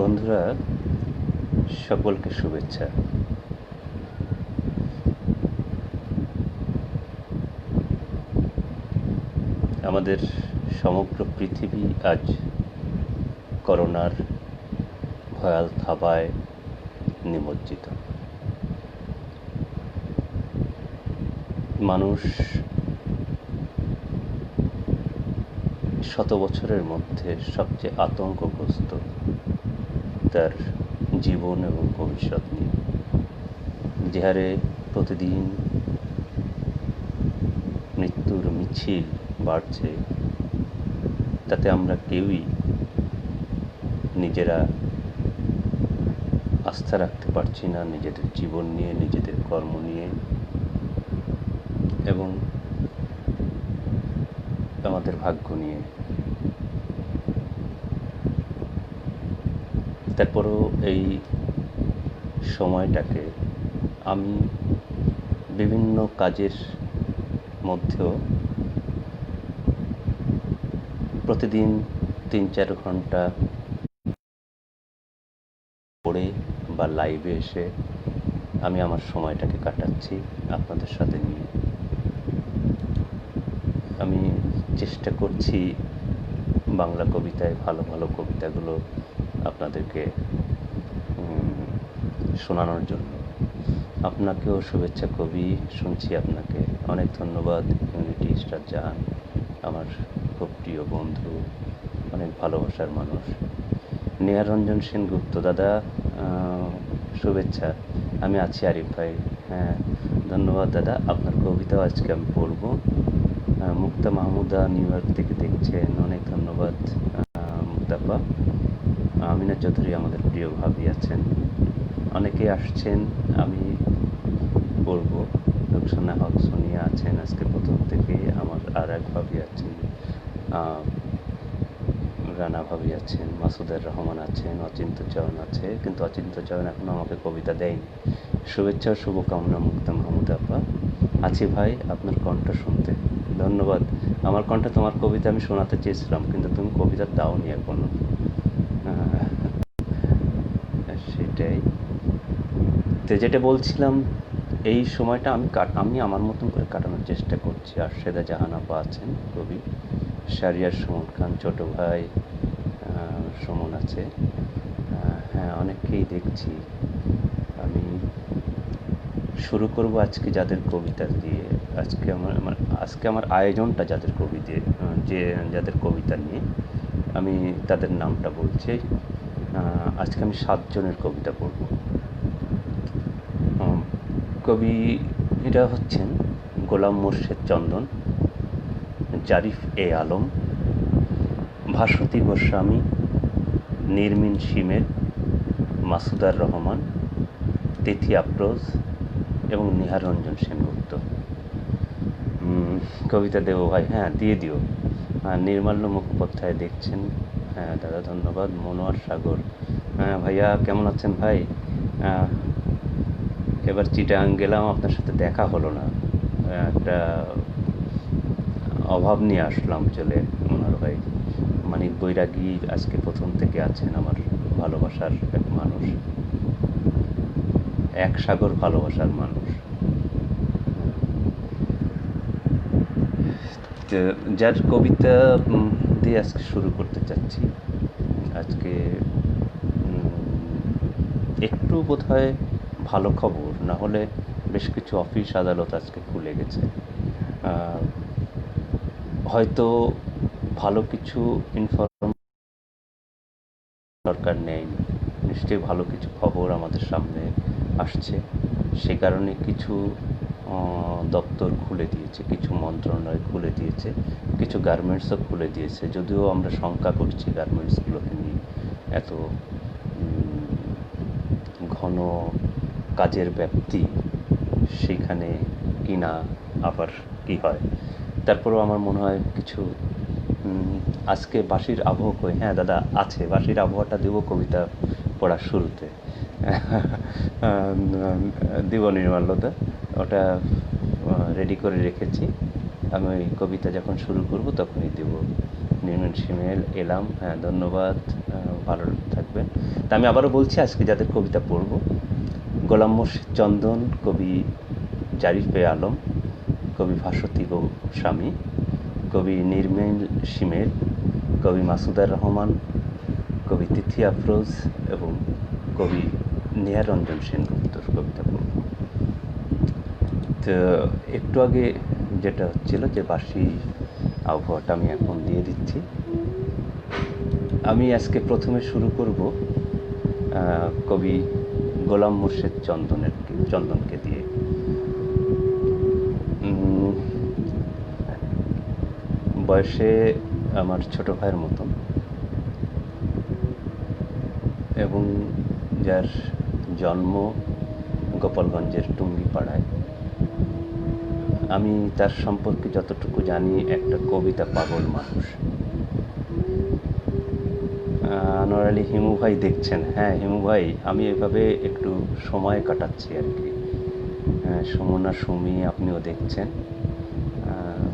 বন্ধুরা, সকলকে শুভেচ্ছা। আমাদের সমগ্র পৃথিবী আজ করোনার ভয়াল থাবায় নিমজ্জিত। মানুষ শত বছরের মধ্যে সবচেয়ে আতঙ্কগ্রস্ত তার জীবন এবং ভবিষ্যৎ নিয়ে। যে হারে প্রতিদিন মৃত্যুর মিছিল বাড়ছে, তাতে আমরা কেউই নিজেরা আস্থা রাখতে পারছি না নিজেদের জীবন নিয়ে, নিজেদের কর্ম নিয়ে এবং আমাদের ভাগ্য নিয়ে। তারপরও এই সময়টাকে আমি বিভিন্ন কাজের মধ্যেও প্রতিদিন ৩-৪ ঘন্টা পড়ে বা লাইভে এসে আমি আমার সময়টাকে কাটাচ্ছি আপনাদের সাথে নিয়ে। আমি চেষ্টা করছি বাংলা কবিতায় ভালো ভালো কবিতাগুলো আপনাদেরকে শোনানোর জন্য। আপনাকেও শুভেচ্ছা কবি, শুনছি আপনাকে। অনেক ধন্যবাদ ইউনিটি স্টার জাহান, আমার খুব প্রিয় বন্ধু, অনেক ভালোবাসার মানুষ। নেহারঞ্জন সেনগুপ্ত দাদা, শুভেচ্ছা। আমি আছি আরিফ ভাই। হ্যাঁ, ধন্যবাদ দাদা। আপনার কবিতাও আজকে আমি পড়ব। মুক্তা মাহমুদা নিউ ইয়র্ক থেকে দেখছেন, অনেক ধন্যবাদ মুক্তাপা। আমিনা চৌধুরী আমাদের প্রিয় ভাবি আছেন, অনেকে আসছেন, আমি পড়ব। রুকসানা হক সোনিয়া আছেন আজকে প্রথম থেকে। আমার আর এক ভাবি আছেন, রানা ভাবি আছেন, মাসুদের রহমান আছেন, অচিন্ত চয়ন আছে, কিন্তু অচিন্ত চয়ন এখনও আমাকে কবিতা দেয়নি। শুভেচ্ছা ও শুভকামনা মুক্তা মাহমুদ আপা। আছি ভাই আপনার কণ্ঠ শুনতে। ধন্যবাদ। আমার কণ্ঠে তোমার কবিতা আমি শোনাতে চেয়েছিলাম, কিন্তু তুমি কবিতা দাওনি এখনো। সেটাই তো, যেটা বলছিলাম, এই সময়টা আমি আমার মতন করে কাটানোর চেষ্টা করছি। আর সেদা জাহান আপা আছেন কবি, শারিয়ার সুমন খান, ছোট ভাই সুমন আছে। হ্যাঁ, অনেককেই দেখছি। আমি শুরু করব আজকে যাদের কবিতা দিয়ে। আজকে আমার আয়োজনটা যাদের কবি দিয়ে, যাদের কবিতা নিয়ে, আমি তাদের নামটা বলছি। আজকে আমি 7 জনের কবিতা পড়ব। কবিরা হচ্ছেন গোলাম মোর্শেদ চন্দন, জারিফ এ আলম, ভাস্বতী গোস্বামী, নির্মিন শিমের, মাসুদার রহমান, তিথি আফরোজ এবং নিহারঞ্জন সেনগুপ্ত। কবিতা দেব ভাই? হ্যাঁ, দিয়ে দিও। নির্মাল্য মুখোপাধ্যায় দেখছেন, হ্যাঁ দাদা ধন্যবাদ। মনোয়ার সাগর, হ্যাঁ ভাইয়া কেমন আছেন ভাই? এবার চিটাগাং গেলাম, আপনার সাথে দেখা হলো না, একটা অভাব নিয়ে আসলাম চলে। মনোয়ার ভাই, মানিক বৈরাগী আজকে প্রথম থেকে আছেন, আমার ভালোবাসার এক মানুষ, এক সাগর ভালোবাসার মানুষ। যার কবিতা দিয়ে আজকে শুরু করতে চাচ্ছি। আজকে একটু বোধহয় ভালো খবর, না হলে বেশ কিছু অফিস আদালত আজকে খুলে গেছে। হয়তো ভালো কিছু সরকার নেয়নি, নিশ্চয়ই ভালো কিছু খবর আমাদের সামনে আসছে। সে কারণে কিছু দপ্তর খুলে দিয়েছে, কিছু মন্ত্রণালয় খুলে দিয়েছে, কিছু গার্মেন্টসও খুলে দিয়েছে। যদিও আমরা শঙ্কা করছি গার্মেন্টসগুলোকে নিয়ে, এত ঘন কাজের ব্যাপ্তি, সেখানে কিনা আবার কি হয়। তারপরেও আমার মনে হয় কিছু আজকে বাঁশির আবহ কই? হ্যাঁ দাদা আছে, বাঁশির আবহাওয়াটা দেবো কবিতা পড়ার শুরুতে। দিব নির্মাল্যদা, ওটা রেডি করে রেখেছি। আমি ওই কবিতা যখন শুরু করব তখনই দেব। নির্মল শিমেল এলাম। হ্যাঁ, ধন্যবাদ। ভালো থাকবেন। তা আমি আবারও বলছি, আজকে যাদের কবিতা পড়ব: গোলাম মোর্শেদ চন্দন, কবি জারিফে আলম, কবি ভাস্বতী গোস্বামী, কবি নির্মল শিমেল, কবি মাসুদার রহমান, কবি তিথি আফরোজ এবং কবি নেহারঞ্জন সেনগুপ্তর কবিতা পড়ব। তো একটু আগে যেটা হচ্ছিল যে বাসি আবহাওয়াটা আমি এখন দিয়ে দিচ্ছি। আমি আজকে প্রথমে শুরু করব কবি গোলাম মোর্শেদ চন্দনকে দিয়ে। বয়সে আমার ছোট ভাইয়ের মতন এবং যার জন্ম গোপালগঞ্জের টুঙ্গিপাড়ায়। আমি তার সম্পর্কে যতটুকু জানি, একটা কবিতা পাগল মানুষ। আনোয়ার আলী হিমু ভাই দেখছেন? হ্যাঁ হিমু ভাই, আমি এভাবে একটু সময় কাটাচ্ছি আর কি। সুমনা সুমি আপনিও দেখছেন,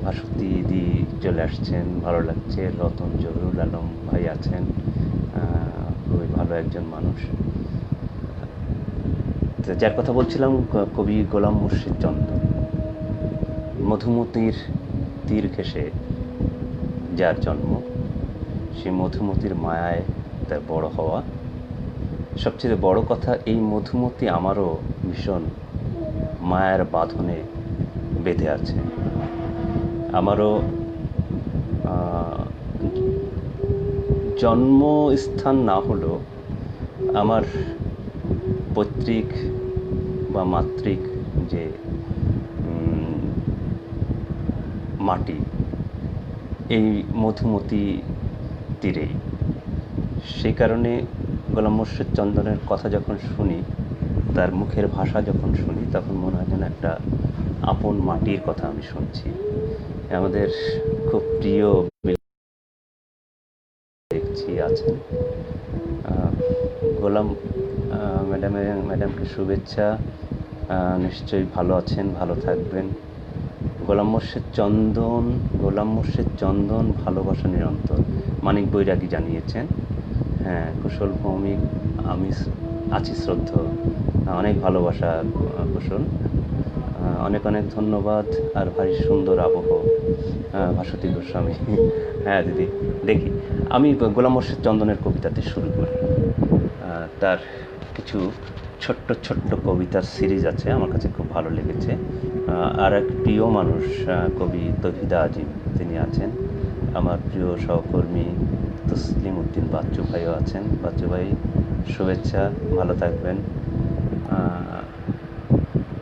ভাস্বতী দি চলে আসছেন, ভালো লাগছে। রতন জহুরুল আলম ভাই আছেন, খুবই ভালো একজন মানুষ। যার কথা বলছিলাম, কবি গোলাম মোর্শেদ চন্দন। মধুমতির তীর ঘেঁষে যার জন্ম, সেই মধুমতির মায়ায় তার বড় হওয়া। সবচেয়ে বড় কথা, এই মধুমতি আমারও ভীষণ মায়ার বাঁধনে বেঁধে আছে। আমারও জন্মস্থান না হলেও আমার পৈতৃক বা মাতৃক যে মাটি, এই মধুমতি তীরেই। সেই কারণে গোলাম মোর্শেদ চন্দনের কথা যখন শুনি, তার মুখের ভাষা যখন শুনি, তখন মনে হয় যেন একটা আপন মাটির কথা আমি শুনছি। আমাদের খুব প্রিয় দেখছি আছেন গোলাম ম্যাডামকে শুভেচ্ছা। নিশ্চয়ই ভালো আছেন, ভালো থাকবেন। গোলাম মোর্শেদ চন্দন ভালোবাসা নিরন্তর, মানিক বৈরাগী জানিয়েছেন। হ্যাঁ, কুশল ভৌমিক, আমি আছি শ্রদ্ধ, অনেক ভালোবাসা কুশল, অনেক অনেক ধন্যবাদ। আর ভারী সুন্দর আবহ, ভাস্বতী গোস্বামী। হ্যাঁ দিদি, দেখি আমি গোলাম মোর্শেদ চন্দনের কবিতাতে শুরু করি। তার কিছু ছোট্ট ছোট্ট কবিতার সিরিজ আছে, আমার কাছে খুব ভালো লেগেছে। আর এক প্রিয় মানুষ, কবি তৌহিদা আজিম, তিনি আছেন। আমার প্রিয় সহকর্মী তসলিম উদ্দিন বাচ্চু ভাইও আছেন। বাচ্চু ভাই শুভেচ্ছা, ভালো থাকবেন।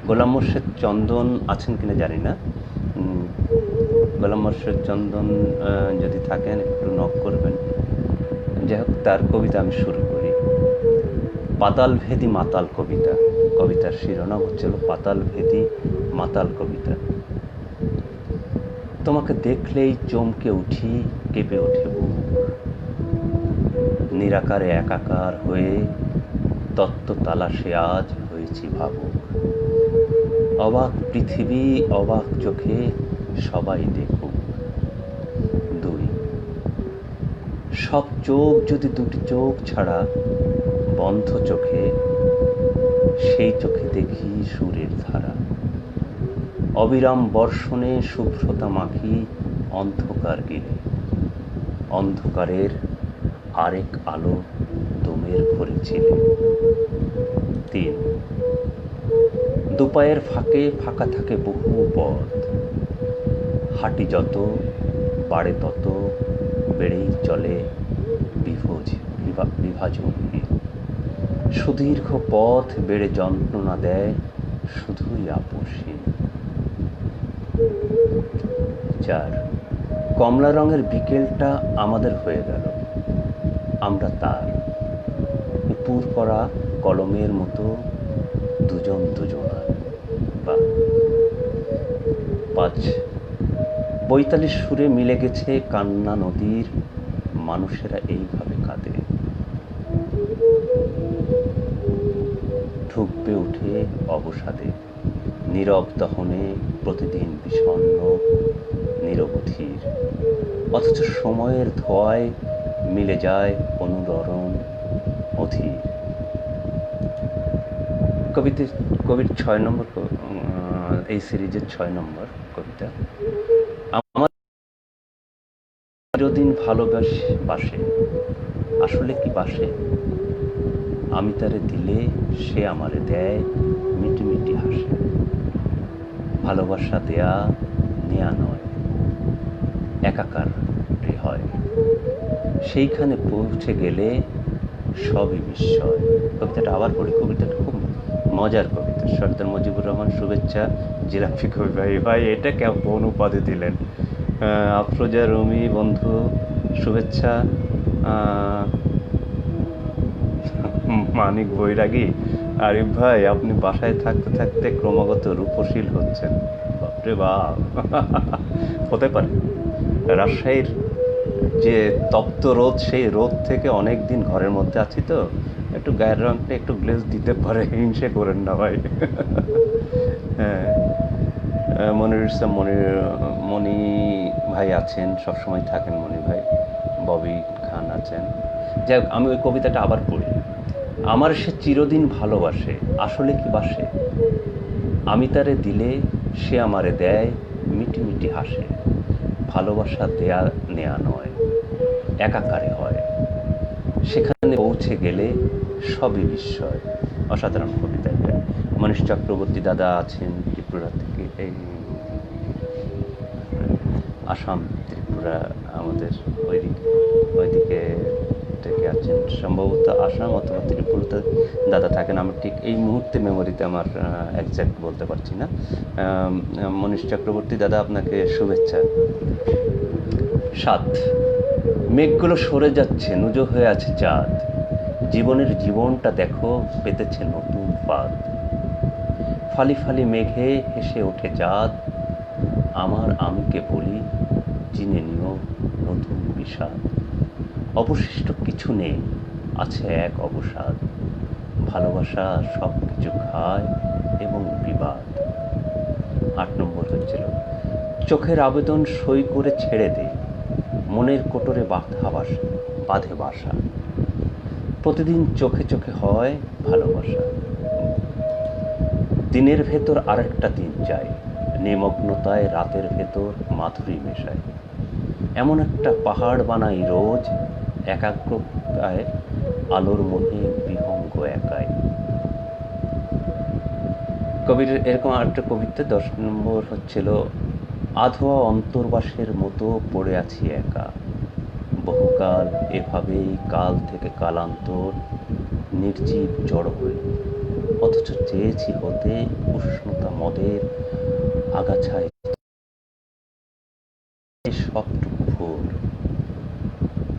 গোলাম মোর্শেদ চন্দন আছেন কিনা জানি না। গোলাম মোর্শেদ চন্দন যদি থাকেন একটু নক করবেন। যাই হোক, তার কবিতা আমি শুরু করি। পাতালভেদী মাতাল কবিতা। কবিতার শিরোনাম হচ্ছিল পাতালভেদী মাতাল কবিতা। তোমাকে দেখলেই চমকে উঠি, কেঁপে ওঠে বুক। নিরাকারে একাকার হয়ে তত্ত্ব তালাশে আজ হয়েছি ভাবুক। অবাক পৃথিবী, অবাক চোখে সবাই দেখুক। 2, সব চোখ যদি দুটি চোখ ছাড়া বন্ধ চোখে, সেই চোখে দেখি সুরের ধারা। অবিরাম বর্ষণে শুভ্রতা মাখি অন্ধকার গেলে, অন্ধকারের আরেক আলো দমের ঘরে ছিলে। 3, দুপায়ের ফাঁকে ফাঁকা থাকে বহু পথ। হাঁটি যত বাড়ে তত বেড়েই চলে বিভাজন। সুদীর্ঘ পথ বেড়ে যন্ত্রণা দেয় শুধুই আপোষহীন। 4, কমলা রঙের বিকেলটা আমাদের হয়ে গেল, আমরা তার উপুর করা কলমের মতো দুজন দুজনার। 5, বৈতালির সুরে মিলে গেছে কান্না নদীর, মানুষেরা এইভাবে কাঁদে। ঢুকবে উঠে অবসাদে, নীরব দহনে প্রতিদিন বিষণ্ণ নিরবধির। অথচ সময়ের ধোঁয়ায় মিলে যায় অনুরণন অধীর। কবিতে কবির 6 নম্বর এই সিরিজের 6 নম্বর কবিতা। আমার চিরদিন বাসে, আসলে কি বাসে? আমি তারে দিলে সে আমারে দেয় মিটি মিটি হাসে। ভালোবাসা দেয়া নেয়া নয়, একাকার হয়। সেইখানে পৌঁছে গেলে সবই বিস্ময়। কবিতাটা আবার পড়ি, কবিতাটা খুব মজার কবিতা। সর্দার মুজিবুর রহমান, শুভেচ্ছা জিরাফি কবি ভাই। ভাই এটা কেমন উপাধি দিলেন? আফরোজা রুমি বন্ধু, শুভেচ্ছা। মানিক বৈরাগী, আরিফ ভাই, আপনি বাসায় থাকতে থাকতে ক্রমাগত রূপশীল হচ্ছেন। বাপরে বাপ! হতে পারে। রাজশাহীর যে তপ্ত রোদ, সেই রোদ থেকে অনেক দিন ঘরের মধ্যে আছি তো একটু গায়ের রঙটা একটু গ্লেজ দিতে পারে, হিংসে করেন না ভাই। হ্যাঁ, মনি ভাই আছেন, সবসময় থাকেন মনি ভাই। ববি খান আছেন। যাই হোক, আমি ওই কবিতাটা আবার পড়ি। আমার সে চিরদিন ভালোবাসে, আসলে কি বাসে? আমি তারে দিলে সে আমারে দেয় মিটি মিটি হাসে। ভালোবাসা দেয়া নেয়া নয়, একাকারে হয়। সেখানে পৌঁছে গেলে সবই বিস্ময়। অসাধারণ কবিতা এটা। মনীষ চক্রবর্তী দাদা আছেন ত্রিপুরা থেকে, এই আসাম ত্রিপুরা আমাদের ওইদিকে থেকে আছেন, সম্ভবত আসাম অথবা ত্রিপুরাতে দাদা থাকেন। আমার ঠিক এই মুহূর্তে মেমোরিতে আমার একজ্যাক্ট বলতে পারছি না। মনীষ চক্রবর্তী দাদা, আপনাকে শুভেচ্ছা। 7, মেঘগুলো সরে যাচ্ছে, নুজো হয়ে আছে চাঁদ। জীবনটা দেখো পেতেছে নতুন ফাঁদ। ফালি ফালি মেঘে হেসে ওঠে চাঁদ। আমার আমিকে বলি, চিনে নিও নতুন বিষাদ। অবশিষ্ট কিছু নেই, আছে এক অবসাদ। ভালোবাসা সব কিছু খায় এবং বিবাদ। 8 নম্বর হচ্ছিল, চোখের আবেদন সই করে ছেড়ে দে, মনের কোটরে বাঁধে বাসা। প্রতিদিন চোখে চোখে হয় ভালোবাসা। দিনের ভেতর আরেকটা দিন যায়, নিমগ্নতায় রাতের ভেতর মাধুরী মেশায়। এমন একটা পাহাড় বানাই রোজ, একাগ্রতায় আলোর মনে বিহঙ্গ একাই। কবির এরকম আরেকটা কবিতা 10 নম্বর হচ্ছিল, আধোয়া অন্তর্বাসের মতো পড়ে আছি একা। বহুকাল এভাবেই কাল থেকে কালান্তর, নির্জীব জড় হয়ে। অথচ চেয়েছি হতে উষ্ণতা মদের আগাছায় সবটুকু ভোর।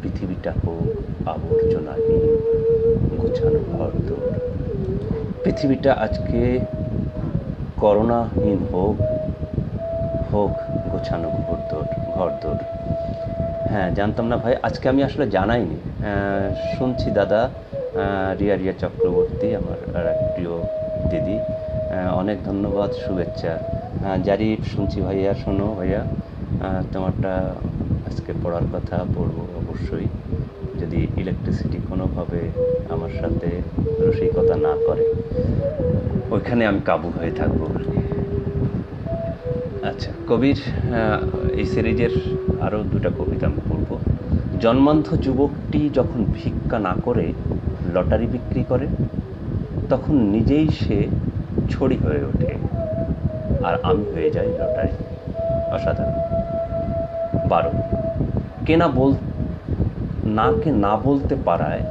পৃথিবীটা হোক আবর্জনাহীন, গোছানো ঘরদোর। পৃথিবীটা আজকে করোনাহীন হোক গোছানো ঘরদোর। হ্যাঁ, জানতাম না ভাই, আজকে আমি আসলে জানাইনি। শুনছি দাদা, রিয়া চক্রবর্তী, আমার আর এক প্রিয় দিদি, অনেক ধন্যবাদ, শুভেচ্ছা। জারিফ, শুনছি ভাইয়া, শোনো ভাইয়া, তোমারটা আজকে পড়ার কথা, পড়বো অবশ্যই, যদি ইলেকট্রিসিটি কোনোভাবে আমার সাথে রসিকতা না করে, ওইখানে আমি কাবু হয়ে থাকবো। আচ্ছা, কবির এই সিরিজের আরও 2টা কবিতা আমি পড়ব। জন্মান্ধ যুবকটি যখন ভিক্ষা না করে লটারি বিক্রি করে, তখন নিজেই সে ছড়ি হয়ে ওঠে, আর আমি হয়ে যাই লটারি। অসাধারণ। 12, কে না বলতে পারায়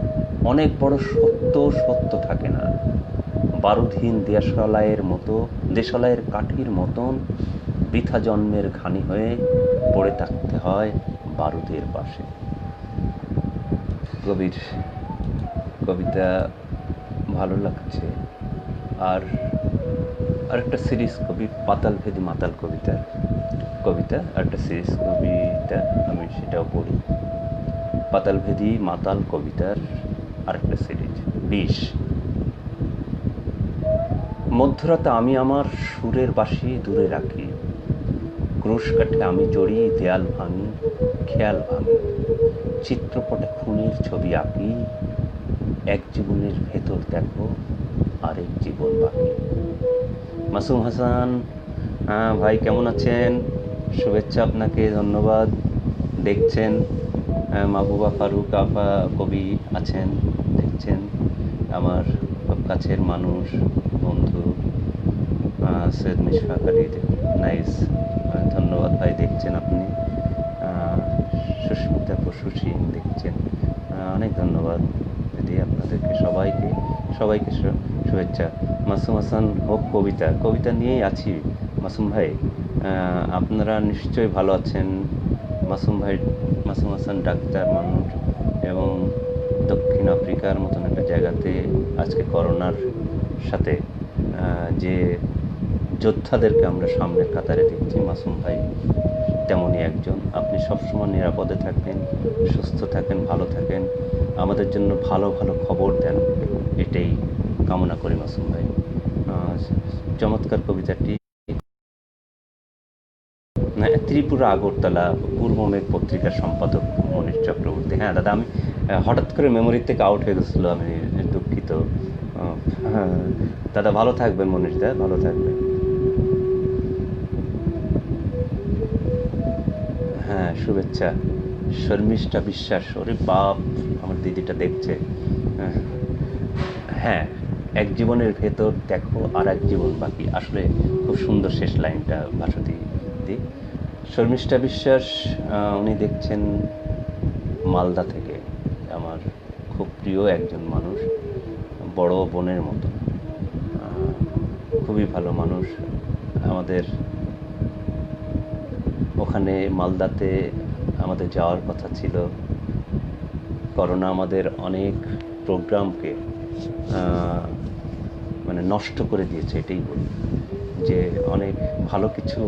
অনেক বড় সত্য থাকে না। বারুদহীন দেশালয়ের কাঠির মতন বৃথা জন্মের ঘানি হয়ে পড়ে থাকতে হয় বারুদের পাশে। কবির কবিতা ভালো লাগছে। আর আরেকটা সিরিজ পাতালভেদী মাতাল কবিতা আরেকটা সিরিজ কবিতা, আমি সেটাও পড়ি। পাতালভেদী মাতাল কবিতার আরেকটা সিরিজ। 20, মধ্যরাতে আমি আমার সুরের বাঁশি দূরে রাখি, ক্রুশ কাঠে আমি জড়ি, দেয়াল ভাঙি, খেয়াল ভাঙি, চিত্রপটে খুনির ছবি আঁকি, এক জীবনের ভেতর দেখো আরেক জীবন বাকি। মাসুম হাসান, ভাই কেমন আছেন? শুভেচ্ছা আপনাকে, ধন্যবাদ। দেখছেন মাহবুবা ফারুক আপা কবি আছেন, দেখছেন আমার খুব কাছের মানুষ, বন্ধু সৈয়দ মিশফাক আলী, নাইস, ধন্যবাদ ভাই, দেখছেন আপনি। সুস্মিতা পশু সিং দেখছেন, অনেক ধন্যবাদ দিদি আপনাদেরকে, সবাইকে শুভেচ্ছা। মাসুম হাসান হোক কবিতা নিয়েই আছি মাসুম ভাই। আপনারা নিশ্চয়ই ভালো আছেন। মাসুম হাসান ডাক্তার মানুষ এবং দক্ষিণ আফ্রিকার মতন একটা জায়গাতে আজকে করোনার সাথে যে যোদ্ধাদেরকে আমরা সামনের কাতারে দেখছি, মাসুম ভাই তেমনই একজন। আপনি সবসময় নিরাপদে থাকবেন, সুস্থ থাকেন, ভালো থাকেন, আমাদের জন্য ভালো ভালো খবর দেন, এটাই কামনা করি মাসুম ভাই। চমৎকার কবিতাটি। ত্রিপুরা আগরতলা পূর্ব মেঘ পত্রিকার সম্পাদক মনীষ চক্রবর্তী। হ্যাঁ দাদা, আমি হঠাৎ করে মেমোরি থেকে আউট হয়ে গেছিলো, আমি দুঃখিত। হ্যাঁ দাদা, ভালো থাকবেন মনীষ দা, ভালো থাকবেন। হ্যাঁ শুভেচ্ছা। শর্মিষ্ঠা বিশ্বাস, ওরে বাপ, আমার দিদিটা দেখছে। হ্যাঁ, এক জীবনের ভেতর দেখো আর এক জীবন বাকি, আসলে খুব সুন্দর শেষ লাইনটা ভাস্বতী দি। শর্মিষ্ঠা বিশ্বাস, উনি দেখছেন মালদা থেকে, আমার খুব প্রিয় একজন মানুষ, বড় বোনের মতো, খুবই ভালো মানুষ। আমাদের ওখানে মালদাতে আমাদের যাওয়ার কথা ছিল, করোনা আমাদের অনেক প্রোগ্রামকে মানে নষ্ট করে দিয়েছে, এটাই বলি, যে অনেক ভালো কিছু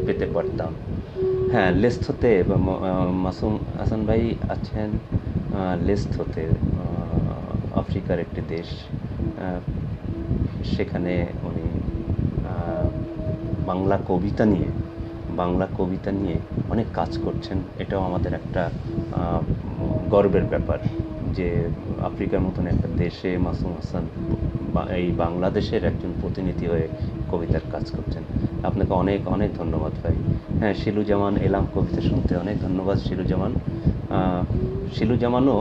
পেতে পারতাম। হ্যাঁ, লেস্থতে মাসুম হাসান ভাই আছেন লেস্থতে, আফ্রিকার একটি দেশ, সেখানে উনি বাংলা কবিতা নিয়ে অনেক কাজ করছেন। এটাও আমাদের একটা গর্বের ব্যাপার যে আফ্রিকার মতন একটা দেশে মাসুম হাসান এই বাংলাদেশের একজন প্রতিনিধি হয়ে কবিতার কাজ করছেন। আপনাকে অনেক অনেক ধন্যবাদ ভাই। হ্যাঁ, শিলু জামান, এলাম কবিতা শুনতে, অনেক ধন্যবাদ শিলু জামান। শিলু জামানও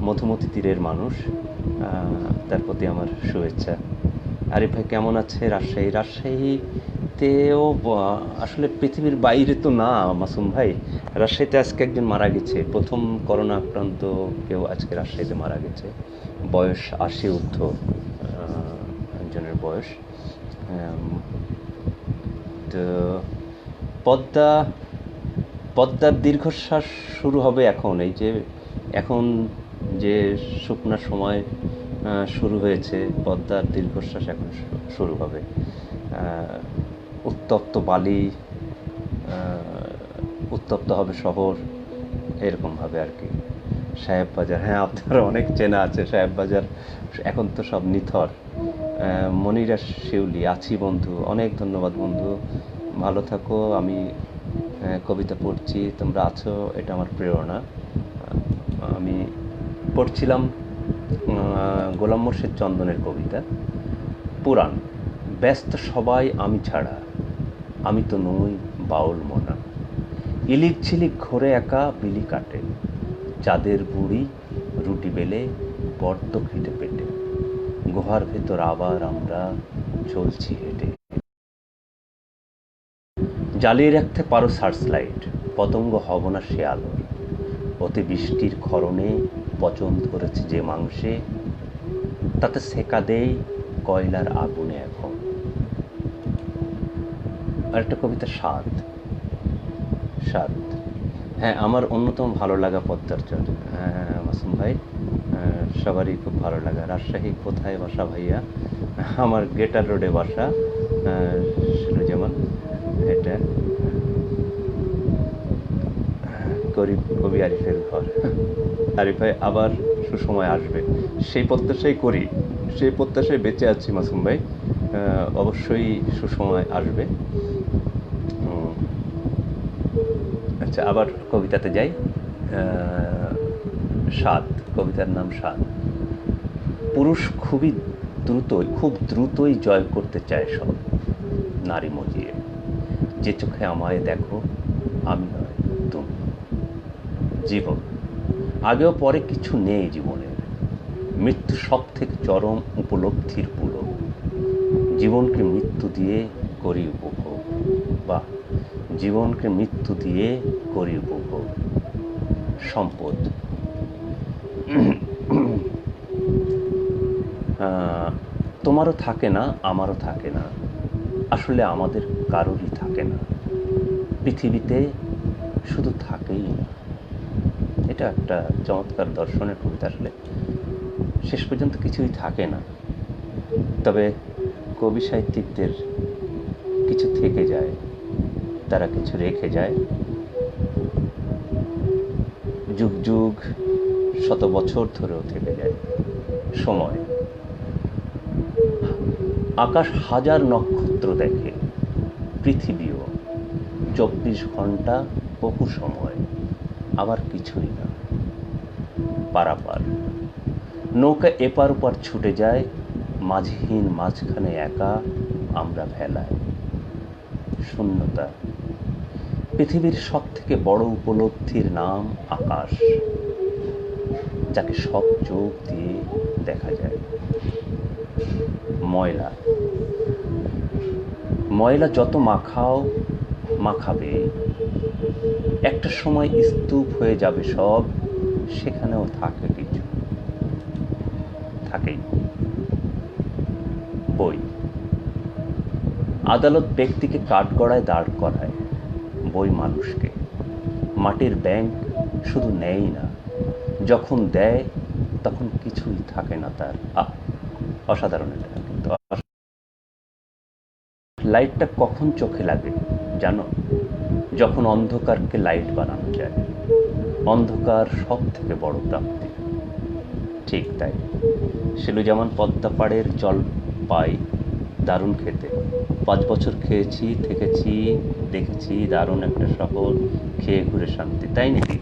মধুমতি তীরের মানুষ, তার প্রতি আমার শুভেচ্ছা। আরিফ ভাই কেমন আছে? রাজশাহীতেও আসলে পৃথিবীর বাইরে তো না মাসুম ভাই, রাজশাহীতে আজকে একজন মারা গেছে, প্রথম করোনা আক্রান্ত কেউ আজকে রাজশাহীতে মারা গেছে, বয়স 80 ঊর্ধ্ব একজনের বয়স। তো পদ্মার দীর্ঘশ্বাস শুরু হবে এখন, এখন যে শুকনার সময় শুরু হয়েছে, পদ্মার দীর্ঘশ্বাস এখন শুরু হবে। উত্তপ্ত বালি, উত্তপ্ত হবে শহর, এরকমভাবে আর কি। সাহেববাজার, হ্যাঁ আপনার অনেক চেনা আছে সাহেববাজার, এখন তো সব নিথর। মনিরা শিউলি, আছি বন্ধু, অনেক ধন্যবাদ বন্ধু, ভালো থাকো। আমি কবিতা পড়ছি, তোমরা আছো, এটা আমার প্রেরণা। আমি পড়ছিলাম গোলাম মোর্শেদ চন্দনের কবিতা পুরাণ। ব্যস্ত সবাই আমি ছাড়া, আমি তো নই বাউল মনা, ইলিক ঝিলিক ঘোরে একা বিলি কাটে, চাঁদের বুড়ি রুটি বেলে বড্ড খিদে পেটে, গুহার ভেতর আবার আমরা চলছি হেঁটে। জ্বালিয়ে রাখতে পারো সার্চ লাইট, পতঙ্গ হব না সে আলোর, অতি বৃষ্টির ক্ষরণে পচন ধরেছে যে মাংসে, তাতে সেকা দেই কয়লার আগুনে এখন। আরেকটা কবিতা স্বাদ। হ্যাঁ, আমার অন্যতম ভালো লাগা পদ্মার চর, মাসুম ভাই, সবারই খুব ভালো লাগা। রাজশাহী কোথায় বাসা ভাইয়া? আমার গেটার রোডে বাসা, সেটা যেমন এটা কবি আরিফের ঘর। আরিফ ভাই আবার সুসময় আসবে, সেই প্রত্যাশায় বেঁচে আছি মাসুম ভাই, অবশ্যই সুসময় আসবে। আচ্ছা, আবার কবিতাতে যাই। স্বাদ, কবিতার নাম স্বাদ। পুরুষ খুব দ্রুতই জয় করতে চায় সব, নারী মজিয়ে। যে চোখে আমায় দেখো, আমি নয় তুমি। জীবন, আগেও পরে কিছু নেই জীবনের। মৃত্যু সব থেকে চরম উপলব্ধির পুরো। জীবনকে মৃত্যু দিয়ে করি উপভোগ। বা জীবনকে মৃত্যু দিয়ে করি উপভোগ। সম্পদ, তোমারও থাকে না, আমারও থাকে না, আসলে আমাদের কারোরই থাকে না। পৃথিবীতে শুধু থাকেই না। এটা একটা চমৎকার দর্শনের কবিতা। আসলে শেষ পর্যন্ত কিছুই থাকে না, তবে কবি সাহিত্যিকদের কিছু থেকে যায়, তারা কিছু রেখে যায়। যুগ যুগ, শত বছর ধরেও থেকে যায়। সময়, আকাশ হাজার নক্ষত্র দেখে, পৃথিবীও 24 ঘন্টা বহু সময়, আবার কিছুই না। পারাপার, নৌকা এপার ওপার ছুটে যায়, মাঝহীন মাঝখানে একা আমরা ভেলায়। শূন্যতা, পৃথিবীর সব থেকে বড় উপলব্ধির নাম আকাশ, যাকে সব চোখ দিয়ে দেখা যায়। ময়লা, ময়লা যত মাখাও মাখাবে, একটা সময় স্তূপ হয়ে যাবে সব, সেখানেও থাকে কিছু, থাকেই। বই, আদালত ব্যক্তিকে কাঠগড়ায় দাঁড় করায়, বই মানুষকে। মাটির ব্যাংক শুধু নেয় না, যখন দেয় তখন কিছুই থাকে না তার। অসাধারণ এটা কিন্তু। লাইটটা কখন চোখে লাগে জানো? যখন অন্ধকারকে লাইট বানানো যায়। অন্ধকার সব থেকে বড় প্রাপ্তি। ঠিক তাই, শিলু যেমন পদ্মা পাড়ের জল পাই, দারুণ খেতে। 5 বছর খেয়েছি, থেকেছি, দেখেছি, দারুণ একটা শহর, খেয়ে ঘুরে শান্তি। তাই নাকি?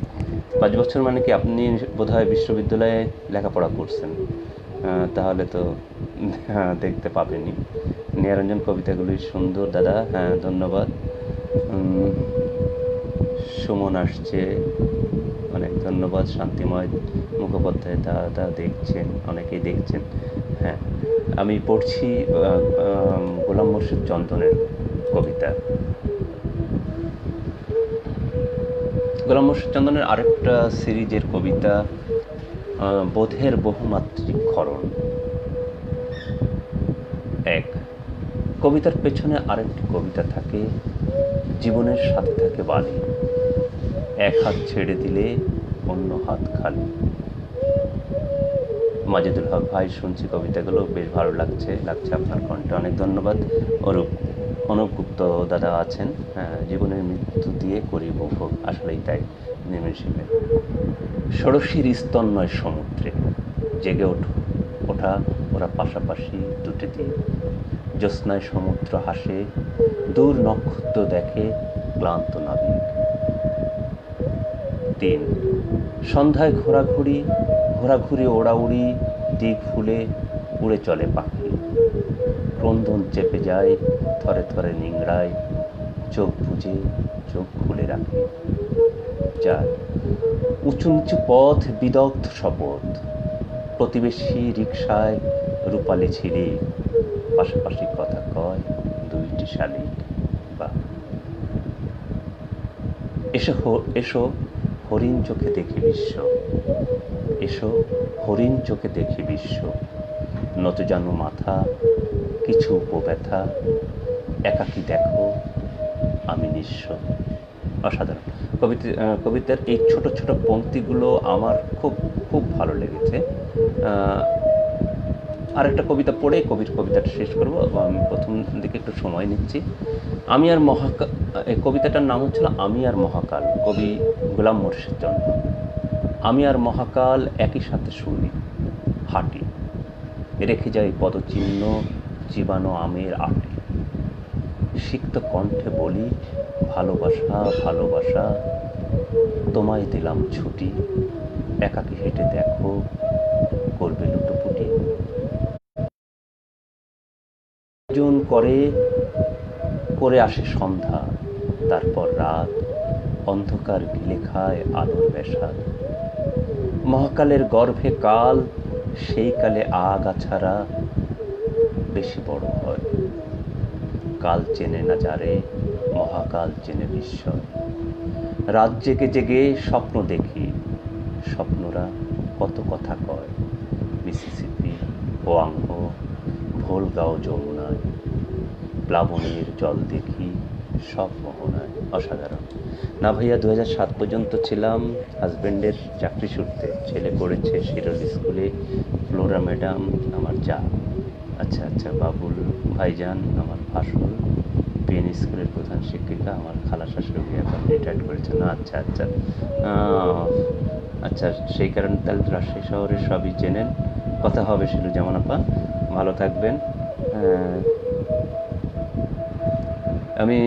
5 বছর মানে কি আপনি বোধহয় বিশ্ববিদ্যালয়ে লেখাপড়া করছেন, তাহলে তো দেখতে পাবেনই। নিরঞ্জন, কবিতাগুলি সুন্দর দাদা, হ্যাঁ ধন্যবাদ। সুমন আসছে, অনেক ধন্যবাদ। শান্তিময় মুখোপাধ্যায় দাদা দেখছেন, অনেকেই দেখছেন। হ্যাঁ, আমি পড়ছি গোলাম মোর্শেদ চন্দনের কবিতা। গোলাম মোর্শেদ চন্দনের আরেকটা সিরিজের কবিতা, বোধের বহুমাত্রিক ক্ষরণ। এক, কবিতার পেছনে আরেকটি কবিতা থাকে, জীবনের সাথে থাকে বাণী। এক হাত ছেড়ে দিলে অন্য হাত খালি। মাজেদুল হক ভাই, শুনছি কবিতাগুলো, বেশ ভালো লাগছে আপনার কণ্ঠে, অনেক ধন্যবাদ। অনুপ গুপ্ত দাদা আছেন, হ্যাঁ, জীবনের মৃত্যু দিয়ে করি উপভোগ, আসলেই তাই। নিমেষে ষোড়শীর স্তন নয় সমুদ্রে, জেগে ওঠা ওরা পাশাপাশি দুটি দ্বীপ। জ্যোৎস্নায় সমুদ্র হাসে, দূর নক্ষত্র দেখে ক্লান্ত নাবিক। 3, সন্ধ্যায় ঘোরাঘুরি ওড়াউড়ি, দিক ফুলে উড়ে চলে পাখি। ক্রন্দন চেপে যায়, থরে থরে নিংড়ায়, চোখ বুজে চোখ খুলে রাখে। 4, উঁচু নিচু পথ, বিদগ্ধ শপথ, প্রতিবেশী রিকশায় রূপালী ঝিলিক, পাশাপাশি কথা কয় দুইটি শালিক। বা এসো হরিণ চোখে দেখি বিশ্ব, এসো হরিণ চোখে দেখি বিশ্ব। নত জানো মাথা, কিছু উপব্যথা, একাকী দেখো আমি নিঃস্ব। অসাধারণ কবিতার এই ছোট ছোট পংক্তিগুলো আমার খুব খুব ভালো লেগেছে। আরেকটা কবিতা পড়ে কবিতাটা শেষ করব। আমি প্রথম দিকে একটু সময় নিচ্ছি। এই কবিতাটার নাম হচ্ছিল আমি আর মহাকাল, কবি গোলাম মোর্শেদ চন্দ্র। আমি আর মহাকাল একই সাথে শুনি, হাঁটি, রেখে যাই পদচিহ্ন জীবাণু আমের আটে। সিক্ত কণ্ঠে বলি ভালোবাসা ভালোবাসা, তোমায় দিলাম ছুটি, একাকী হেঁটে দেখো, করবে লুটোপুটি। জন করে করে আসে সন্ধ্যা, তারপর রাত, অন্ধকার গিলে খায় আলোর বেশাদ। মহাকালের গর্ভে কাল, সেই কালে আগাছারা বেশি বড় হয়। কাল চেনে না যারে, মহাকাল চেনে বিস্ময়। রাত জেগে জেগে স্বপ্ন দেখি, স্বপ্নরা কত কথা কয়। মিসিসিপি, ওয়াংহো, ভোলগাঁও, যমুনায়, প্লাবনের জল দেখি সব মোহনায়। অসাধারণ না ভাইয়া। 2007 পর্যন্ত ছিলাম হাজব্যান্ডের চাকরি সূত্রে। ছেলে পড়েছে শিরোল স্কুলে, ফ্লোরা ম্যাডাম আমার যা। আচ্ছা আচ্ছা, বাবুল ভাইজান আমার ভাসুর, পেন স্কুলের প্রধান শিক্ষিকা। আমার খালা শাশুড়ি এখন রিটায়ার্ড করেছেন। আচ্ছা আচ্ছা, আচ্ছা সেই কারণে তাহলে রাজশাহী শহরের সবই চেনেন। কথা হবে শিলু যেমন আপা, ভালো থাকবেন। আমি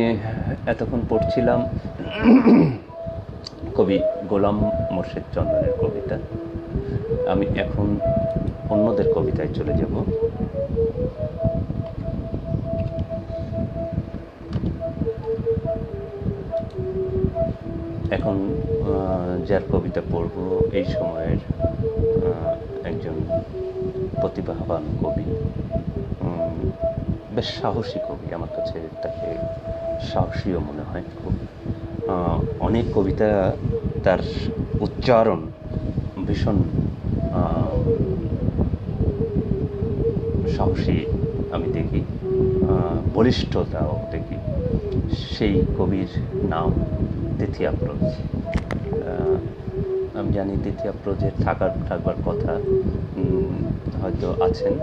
এতক্ষণ পড়ছিলাম কবি গোলাম মোর্শেদ চন্দনের কবিতা। আমি এখন অন্যদের কবিতায় চলে যাব। এখন যার কবিতা পড়ব এই সময়ের একজন প্রতিভাবান কবি, বেশ সাহসী কবি। আমার কাছে তাকে সাহসীও মনে হয় খুব। অনেক কবিতা তার উচ্চারণ ভীষণ সাহসী আমি দেখি, বলিষ্ঠতাও দেখি। সেই কবির নাম তিথি আফরোজ। আমি জানি তিথি আফরোজের থাকবার কথা, হয়তো আছেন।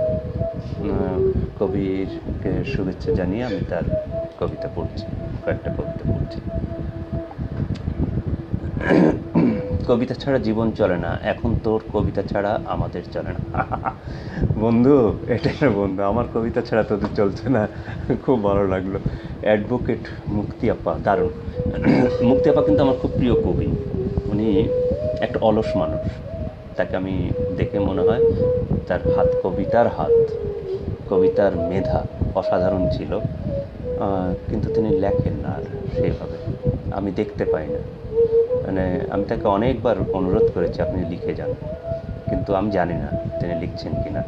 কবিরকে শুভেচ্ছা জানিয়ে আমি তার কবিতা পড়ছি, কয়েকটা কবিতা পড়ছি। কবিতা ছাড়া জীবন চলে না, এখন তোর কবিতা ছাড়া আমাদের চলে না। বন্ধু, এটা বন্ধু, আমার কবিতা ছাড়া তোদের চলছে না। খুব ভালো লাগলো। অ্যাডভোকেট মুক্তি আপা, দারুণ। মুক্তি আপা কিন্তু আমার খুব প্রিয় কবি। উনি একটা অলস মানুষ, তাকে আমি দেখে মনে হয় তার হাত, কবিতার মেধা অসাধারণ ছিল, কিন্তু তিনি লেখেন না আর সেইভাবে, আমি দেখতে পাই না। মানে আমি তাকে অনেকবার অনুরোধ করেছি আপনি লিখে যান, কিন্তু আমি জানি না তিনি লিখছেন কি না।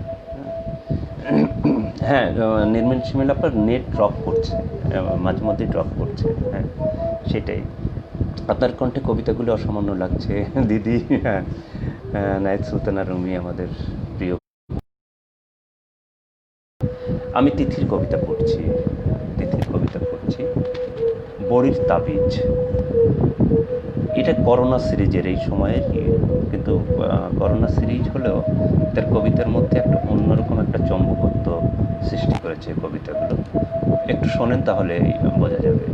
হ্যাঁ, নির্মল শিমিল আপনার নেট ড্রপ করছে, মাঝে মধ্যেই ড্রপ করছে। হ্যাঁ সেটাই। আপনার কণ্ঠে কবিতাগুলো অসামান্য লাগছে দিদি। হ্যাঁ, নাইট সুলতানা রুমি আমাদের প্রিয়। আমি তিথির কবিতা পড়ছি, বড়ির তাবিজ। এটা করোনা সিরিজের এই সময়ের, কিন্তু করোনা সিরিজ হলেও তার কবিতার মধ্যে একটা অন্যরকম একটা চমকত্ব সৃষ্টি করেছে কবিতাগুলো। একটু শোনেন তাহলে বোঝা যাবে।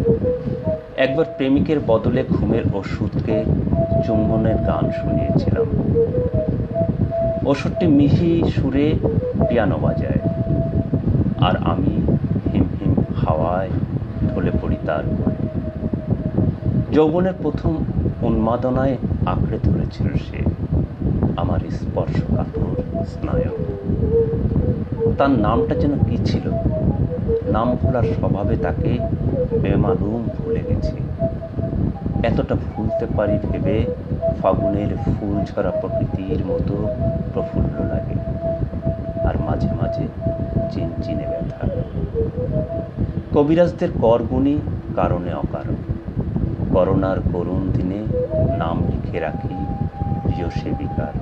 একবার প্রেমিকের বদলে ঘুমের ওষুধকে চুম্বনের গান শুনিয়েছিলাম। ওষুধটি মিহি সুরে পিয়ানো বাজায়, আর আমি হিম হিম হাওয়ায় ঢলে পড়ি তার মনে। যৌবনের প্রথম উন্মাদনায় আঁকড়ে ধরেছিল সে আমার স্পর্শকাতর স্নায়ু। তার নামটা যেন কি ছিল, নাম ভোলার স্বভাবে তাকে বেমালুম ভুলে গেছি। এতটা ভুলতে পারি ভেবে ফাগুনের ফুল ঝরা প্রকৃতির মতো প্রফুল্ল লাগে, আর মাঝে মাঝে চিনচিনে ব্যথা। কবিরাজদের করগুনি কারণে অকারণ, করোনার করুণ দিনে নাম লিখে রাখি প্রিয় সেবিকার।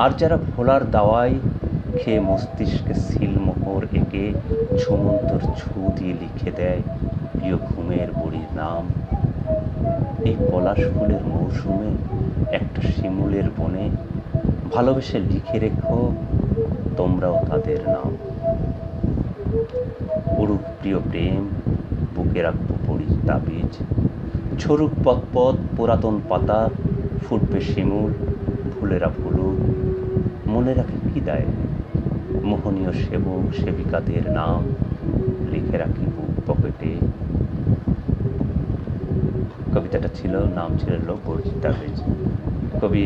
আর যারা ভোলার দাওয়ায় খেয়ে মস্তিষ্কে সিলমোহর এঁকে ছুমন্তর ছু দিয়ে লিখে দেয় প্রিয় ঘুমের বড়ির নাম। এই পলাশ ফুলের মৌসুমে একটা শিমুলের বনে ভালোবেসে লিখে রেখো তোমরাও তাদের নাম। পড়ুক প্রিয় প্রেম, বুকে রাখবো বড়ির তাবিজ। ছড়ুক পথ পুরাতন পাতা, ফুটবে শিমুল, ফুলেরা ফুলুক। মনে রাখি কি দেয় মোহনীয় সেবক সেবিকাদের নাম, লিখে রাখি বুক পকেটে। কবিতাটা ছিল, নাম ছিল বর্জিত তাবিজ। কবি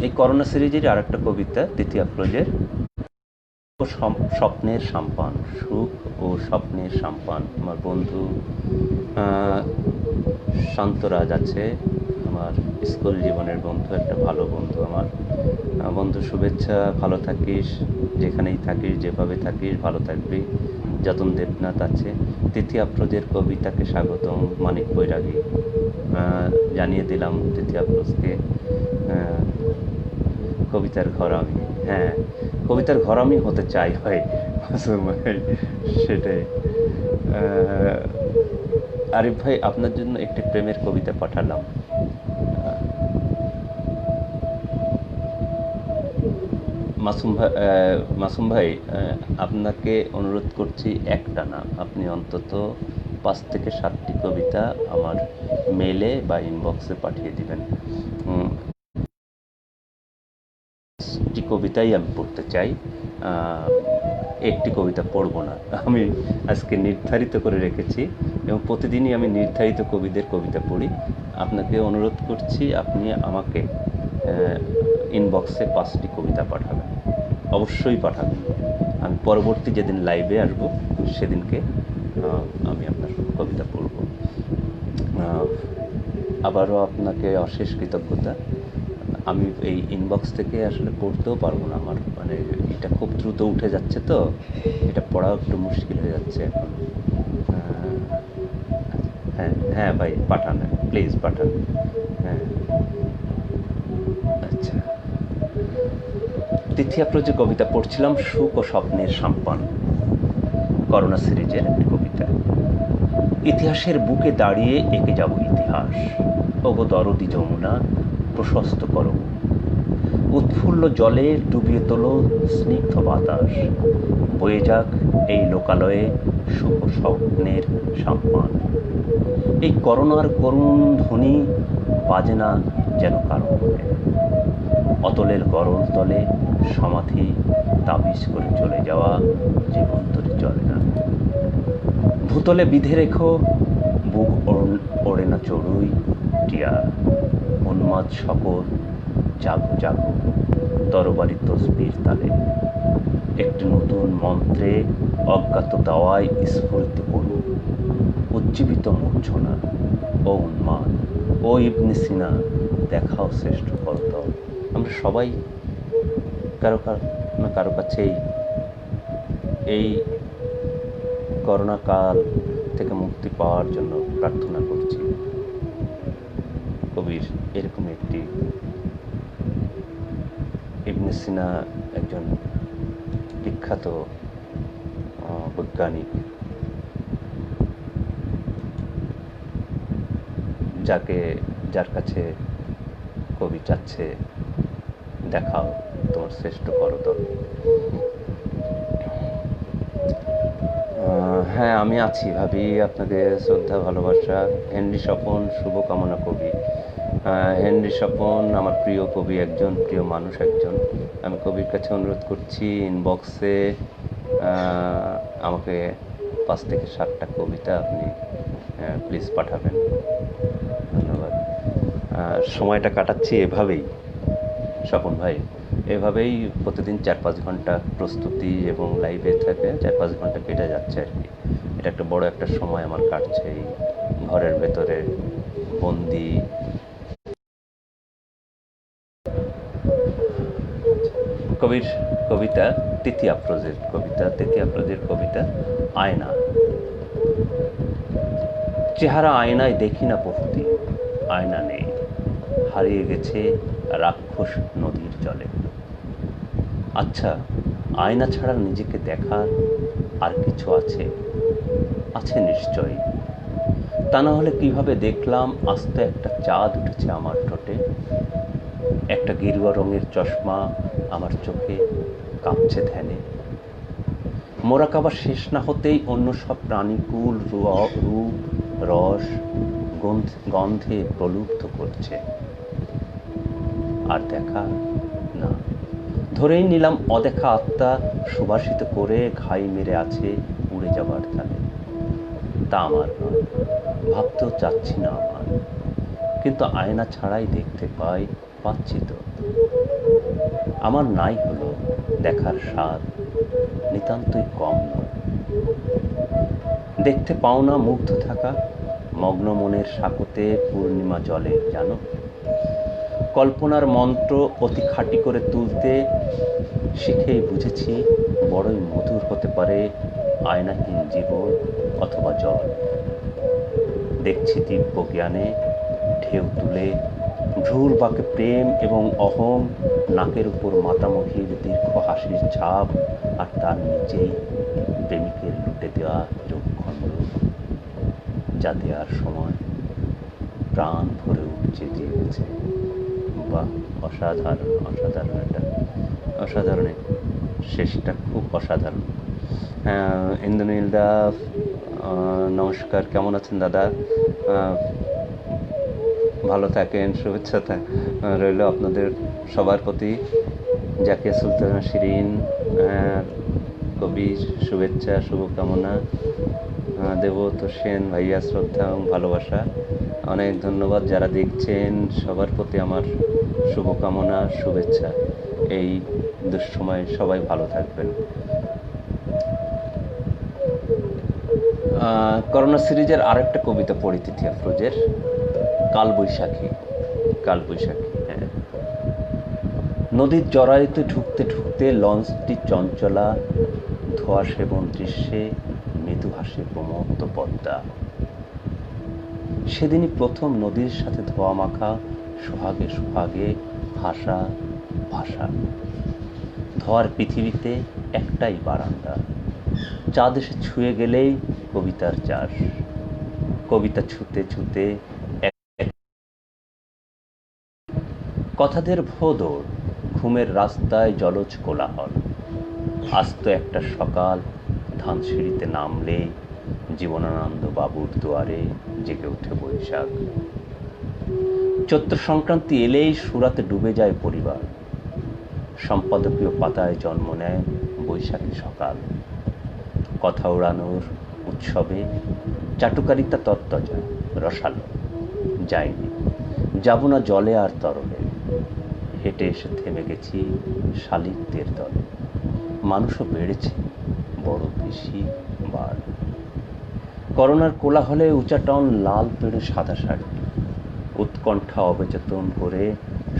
এই করোনা সিরিজের আর একটা কবিতা তৃতীয় আফরোজের, স্বপ্নের সাম্পান, সুখ ও স্বপ্নের সাম্পান। আমার বন্ধু শান্তরাজ আছে, আমার স্কুল জীবনের বন্ধু, একটা ভালো বন্ধু আমার। বন্ধু শুভেচ্ছা, ভালো থাকিস, যেখানেই থাকিস, যেভাবে থাকিস, ভালো থাকবি। যতন দেবনাথ আছে। তৃতীয় আফরোজের কবিতাকে স্বাগতম, মানিক বৈরাগী। জানিয়ে দিলাম তৃতীয় আফরোজকে। কবিতার ঘর আমি, হ্যাঁ কবিতার ঘর আমি হতে চাই ভাই, সেটাই। আরিফ ভাই, আপনার জন্য একটি প্রেমের কবিতা পাঠালাম। মাসুম ভাই, আপনাকে অনুরোধ করছি একটা না, আপনি অন্তত 5 থেকে 7টি কবিতা আমার মেলে বা ইনবক্সে পাঠিয়ে দিবেন। কবিতাই আমি পড়তে চাই, একটি কবিতা পড়ব না। আমি আজকে নির্ধারিত করে রেখেছি এবং প্রতিদিনই আমি নির্ধারিত কবিদের কবিতা পড়ি। আপনাকে অনুরোধ করছি, আপনি আমাকে ইনবক্সে 5টি কবিতা পাঠাবেন, অবশ্যই পাঠাবেন। আমি পরবর্তী যেদিন লাইভে আসব সেদিনকে আমি আপনার কবিতা পড়ব। আবারও আপনাকে অশেষ কৃতজ্ঞতা। আমি এই ইনবক্স থেকে আসলে পড়তেও পারবো না, আমার মানে এটা খুব দ্রুত উঠে যাচ্ছে, তো এটা পড়াও একটু মুশকিল হয়ে যাচ্ছে এখন। হ্যাঁ হ্যাঁ ভাই, পাঠান, প্লিজ পাঠান। হ্যাঁ আচ্ছা, তৃতীয় আফরোজে কবিতা পড়ছিলাম, সুখ ও স্বপ্নের সাম্পান, করোনা সিরিজের একটি কবিতা। ইতিহাসের বুকে দাঁড়িয়ে এঁকে যাব ইতিহাস, ওগো দরদি যমুনা প্রশস্ত করো, উৎফুল্ল জলে ডুবিয়ে তোলো স্নিগ্ধ বাতাস, বয়ে যাক এই লোকালয়ে শুভ স্বপ্নের সাম্পান। এই করোনার করুণ ধ্বনি বাজে না যেন কারো মনে, অতলের গরল তলে সমাধি তাবিজ করে চলে যাওয়া জীবন তরি চলে না। ভূতলে বিধে রেখো বুক ওড়ে না চড়ুই টিয়া, উন্মাদ সকল জাগো জাগো তরবারি তসবির তালে, একটি নতুন মন্ত্রে অজ্ঞাত দাওয়ায় স্ফুরিত করুন উজ্জীবিত মূর্ছনা ও উন্মাদ, ও ইবনে সিনা দেখাও শ্রেষ্ঠ করতল। আমরা সবাই কারো কাছেই এই করোনা কাল থেকে মুক্তি পাওয়ার জন্য প্রার্থনা করছি। কবির এরকম একটি, ইবনে সিনা একজন বিখ্যাত বৈজ্ঞানিক, যার কাছে কবি চাচ্ছে দেখাও তোমার শ্রেষ্ঠ করতল। হ্যাঁ আমি আছি ভাবি, আপনাকে শ্রদ্ধা ভালোবাসা। হেনরি স্বপন, শুভকামনা কবি। হেনরি স্বপন আমার প্রিয় কবি একজন, প্রিয় মানুষ একজন। আমি কবির কাছে অনুরোধ করছি ইনবক্সে আমাকে 5 থেকে 7টা কবিতা আপনি প্লিজ পাঠাবেন। ধন্যবাদ। সময়টা কাটাচ্ছি এভাবেই স্বপন ভাই, এভাবেই প্রতিদিন 4-5 ঘন্টা প্রস্তুতি এবং লাইভে থাকে, 4-5 ঘন্টা কেটে যাচ্ছে আর কি। এটা একটা বড় একটা সময় আমার কাটছে এই ঘরের ভেতরে বন্দি। কবির কবিতা তৃতীয় আফরোজের কবিতা আয়না। চেহারা আয়নায় দেখি না বহুদিন, আয়না নেই, হারিয়ে গেছে রাক্ষস নদীর জলে। আচ্ছা, আয়না ছাড়া নিজেকে দেখার আর কিছু আছে? আছে নিশ্চয়ই। তা না হলে কিভাবে দেখলাম আস্তে একটা চাঁদ উঠেছে আমার ঠোঁটে, একটা গেরুয়া রঙের চশমা আমার চোখে কাঁপছে ধ্যানে। মোরাকাবা শেষ না হতেই অন্য সব প্রাণীকুল রূপ রস গন্ধে প্রলুব্ধ করছে, আর দেখা না। ধরেই নিলাম অদেখা আত্মা সুভাষিত করে ঘাই মেরে আছে উড়ে যাবার তালে। তা আমার নয়। ভাবতেও চাচ্ছি না আমার, কিন্তু আয়না ছাড়াই দেখতে পাচ্ছি তো। আমার নাই হলো দেখার স্বাদ, নিতান্তই কম নয়। দেখতে পাও না মুগ্ধ থাকা মগ্ন মনের সাকতে পূর্ণিমা জলে, জানো? কল্পনার মন্ত্র অতি খাঁটি করে তুলতে শিখেই বুঝেছি বড়ই মধুর হতে পারে আয়নাহীন জীবন অথবা জল। দেখছি দিব্য জ্ঞানে ঢেউ তুলে ভ্রুর বাঁকে প্রেম এবং অহং, নাকের উপর মাতামুখির দীর্ঘ হাসির ছাপ, আর তার নিচেই প্রেমিকের লুটে দেওয়া চোখখণ্ড, যা দেওয়ার সময় প্রাণ ভরে উপচে দিয়েছে। বাহ, অসাধারণ অসাধারণ, এটা অসাধারণ, শেষটা খুব অসাধারণ। ইন্দ্রনীল দা, নমস্কার, কেমন আছেন দাদা? ভালো থাকেন, শুভেচ্ছা রইল আপনাদের সবার প্রতি। জাকিয়া সুলতানা শিরিন, কবি শুভেচ্ছা শুভকামনা। দেবত সেন ভাইয়া, শ্রদ্ধা এবং ভালোবাসা, অনেক ধন্যবাদ। যারা দেখছেন সবার প্রতি আমার শুভকামনা শুভেচ্ছা। এই দুঃসময়ে সবাই ভালো থাকবেন। করোনা সিরিজের আরেকটা কবিতা পড়ি তিথি আফরোজের, কালবৈশাখী। কালবৈশাখী, হ্যাঁ। নদীর জরায়ুতে ঢুকতে ঢুকতে লঞ্চটি চঞ্চলা, ধোয়া সেবন দৃশ্যে মৃদু হাসে প্রমত্ত পদ্মা। সেদিনই প্রথম নদীর সাথে ধোয়া মাখা সোহাগে সোহাগে হাসা ভাষা। ধোয়ার পৃথিবীতে একটাই বারান্দা, চাঁদ এসে ছুঁয়ে গেলেই কবিতার চাষ। কবিতা ছুতে ছুতে কথাদের ভোদৌড়, ঘুমের রাস্তায় জলজ কোলাহল। আস্ত একটা সকাল, ধানসিঁড়িতে নামলে জীবনানন্দ বাবুর দুয়ারে জেগে ওঠে বৈশাখ। চৈত্র সংক্রান্তি এলেই সুরাতে ডুবে যায় পরিবার। সম্পাদকীয় পাতায় জন্ম নেয় বৈশাখী সকাল। কথা ওড়ানোর উৎসবে চাটুকারিতা তত্ত্বজা রসালো। যায়নি, যাব না জলে আর তরলে। হেঁটে এসে থেমে গেছি শালিকদের দলে। মানুষও বেড়েছে বড় বেশি বার। করোনার কোলাহলে উচাটন লাল পেড়ে সাদা শাড়ি, উৎকণ্ঠা অবচেতন করে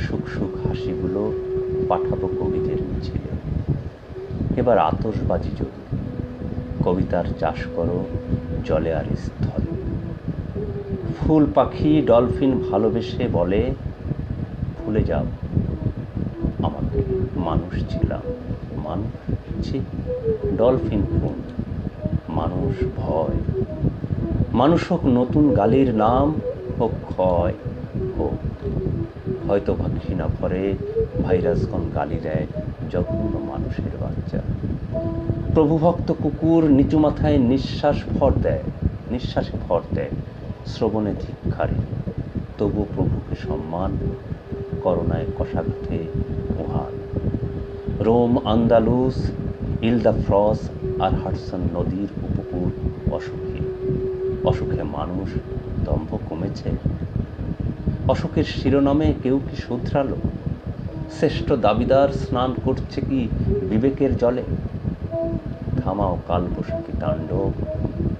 সুখ সুখ হাসিগুলো পাঠাবো কবিদের মিছিলে। এবার আতশবাজি জরুরি, কবিতার চাষ করো জলে আর স্থলে। ফুল পাখি ডলফিন ভালোবেসে বলে, ভুলে যাও আমাকে, মানুষ ছিলাম। মানুষ ছি, ডলফিন খুন, মানুষ ভয়। মানুষ হোক নতুন গালির নাম, হোক ক্ষয় হোক। হয়তো বা ঘৃণা ভরে ভাইরাসগণ গালি দেয় জঘন্য মানুষের বাচ্চা। প্রভুভক্ত কুকুর নিচু মাথায় নিঃশ্বাসে ভর দেয় শ্রবণে ধিক্কারে। তবু প্রভুকে সম্মান, করোনায় কষাঘাতে মহান। রোম, আন্দালুস, ইলদাফ্রস আর হাডসন নদীর উপকূল অসুখী। অসুখে মানুষ দম্ভ কমেছে? অসুখের শিরোনামে কেউ কি শুধরালো? শ্রেষ্ঠ দাবিদার স্নান করছে কি বিবেকের জলে? থামাও কালবৈশাখী তাণ্ডব,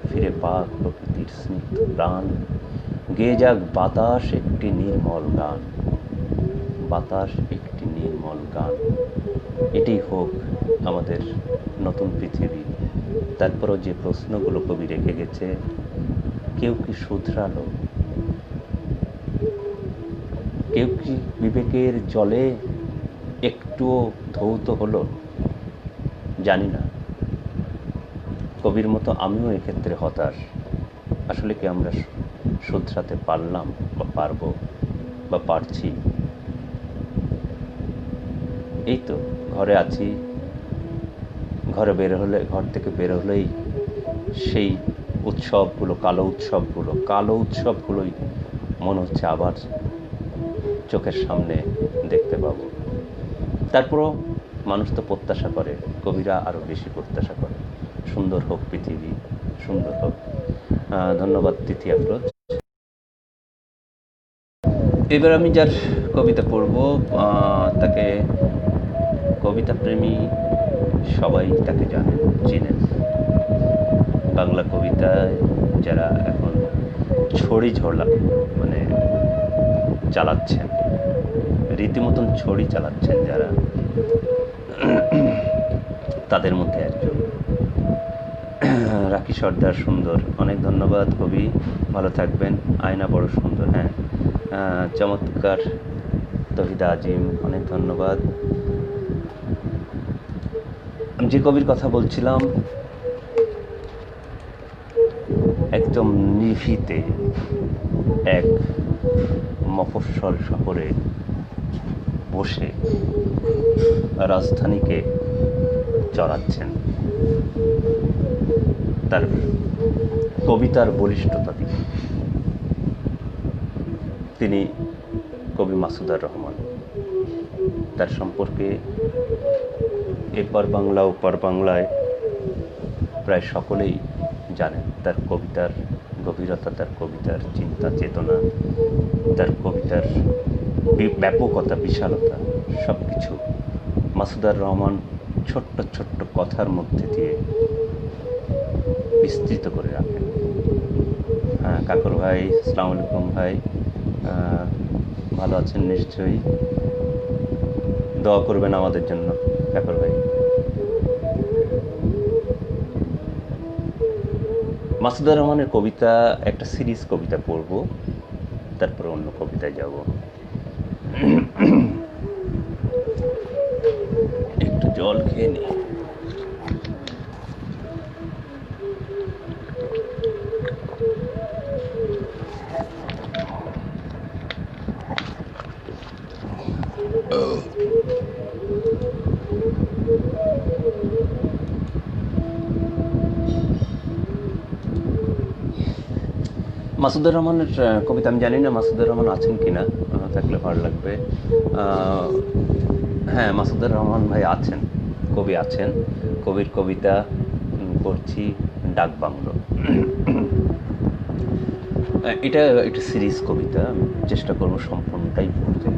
ফিরে পাক প্রকৃতির স্নিগ্ধ প্রাণ। গেয়ে যাক বাতাস একটি নির্মল গান, বাতাস একটি নির্মল গান। এটাই হোক আমাদের নতুন পৃথিবী। তারপরও যে প্রশ্নগুলো কবি রেখে গেছে, কেউ কি শুধরালো? কেউ কি বিবেকের জলে একটুও ধৌত হলো? জানি না। কবির মতো আমিও এক্ষেত্রে হতাশ। আসলে কি আমরা শুধরাতে পারলাম বা পারবো বা পারছি? এই তো ঘরে আছি, ঘর থেকে বের হলেই সেই কালো উৎসবগুলোই মনে হচ্ছে আবার চোখের সামনে দেখতে পাবো। তারপরও মানুষ তো প্রত্যাশা করে, কবিরা আরো বেশি প্রত্যাশা করে, সুন্দর হোক পৃথিবী, সুন্দর হোক। ধন্যবাদ তিথি আফরোজ। এবার আমি যার কবিতা পড়ব তাকে কবিতা প্রেমী সবাই তাকে জানেন, চেনেন। বাংলা কবিতায় যারা এখন ছড়ি ঝোলা মানে চালাচ্ছেন, রীতিমতন ছড়ি চালাচ্ছেন যারা, তাদের মধ্যে একজন রাখি সর্দার। সুন্দর, অনেক ধন্যবাদ কবি, ভালো থাকবেন। আয়না বড় সুন্দর, হ্যাঁ, চমৎকার। তহিদা আজিম, অনেক ধন্যবাদ। আমি যে কবির কথা বলছিলাম, একদম নিভৃতে এক মফস্বল শহরে বসে রাজধানীকে চড়াচ্ছেন তার কবিতার বলিষ্ঠতা দিয়ে। তিনি কবি মাসুদার রহমান। তার সম্পর্কে এপার বাংলা ওপার বাংলায় প্রায় সকলেই জানেন। তার কবিতার গভীরতা, তার কবিতার চিন্তা চেতনা, তার কবিতার ব্যাপকতা, বিশালতা, সব কিছু মাসুদার রহমান ছোট্ট ছোট্ট কথার মধ্যে দিয়ে বিস্তৃত করে রাখেন। হ্যাঁ, কাকুর ভাই, আসসালামু আলাইকুম ভাই, ভালো আছেন নিশ্চয়ই? দোয়া করবেন আমাদের জন্য কাকুর ভাই। মাসুদার রহমানের কবিতা, একটা সিরিজ কবিতা পড়ব, তারপরে অন্য কবিতায় যাব। একটু জল খেয়ে নি। মাসুদুর রহমানের কবিতা আমি জানি না মাসুদুর রহমান আছেন কিনা, থাকলে ভালো লাগবে। হ্যাঁ, মাসুদুর রহমান ভাই আছেন, কবি আছেন। কবির কবিতা পড়ছি, ডাক বাংলো। এটা একটা সিরিজ কবিতা, আমি চেষ্টা করবো সম্পূর্ণটাই পড়তে।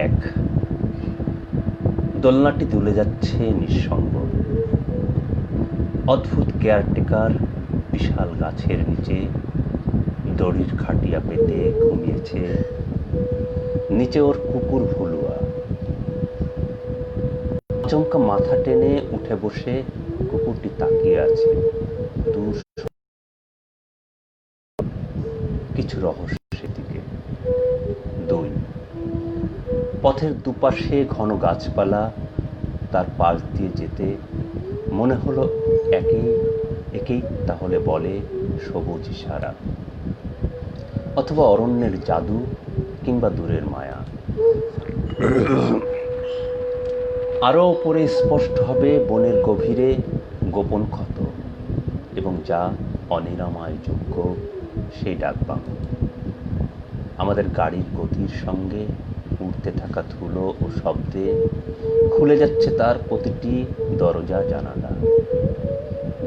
এক, দোলনাটি দুলে যাচ্ছে নিঃসঙ্গ, অদ্ভুত কেয়ারটেকার বিশাল গাছের নিচে দড়ির খাটিয়া পেতে ঘুমিয়েছে। নিচে ওর কুকুর ভুলুয়া আচমকা মাথা টেনে উঠে বসে কুকুরটি তাকিয়ে আছে দূর কিছু রহস্যের দিকে। দুই, পথের দুপাশে ঘন গাছপালা, তার পাশ দিয়ে যেতে মনে হলো একেই তাহলে বলে সবুজ ইশারা, অথবা অরণ্যের জাদু, কিংবা দূরের মায়া। আরও ওপরে স্পষ্ট হবে বনের গভীরে গোপন ক্ষত, এবং যা অনিরাময় যোগ্য সেই ডাকবাংলো। আমাদের গাড়ির গতির সঙ্গে উড়তে থাকা ধুলো ও শব্দে খুলে যাচ্ছে তার প্রতিটি দরজা জানালা।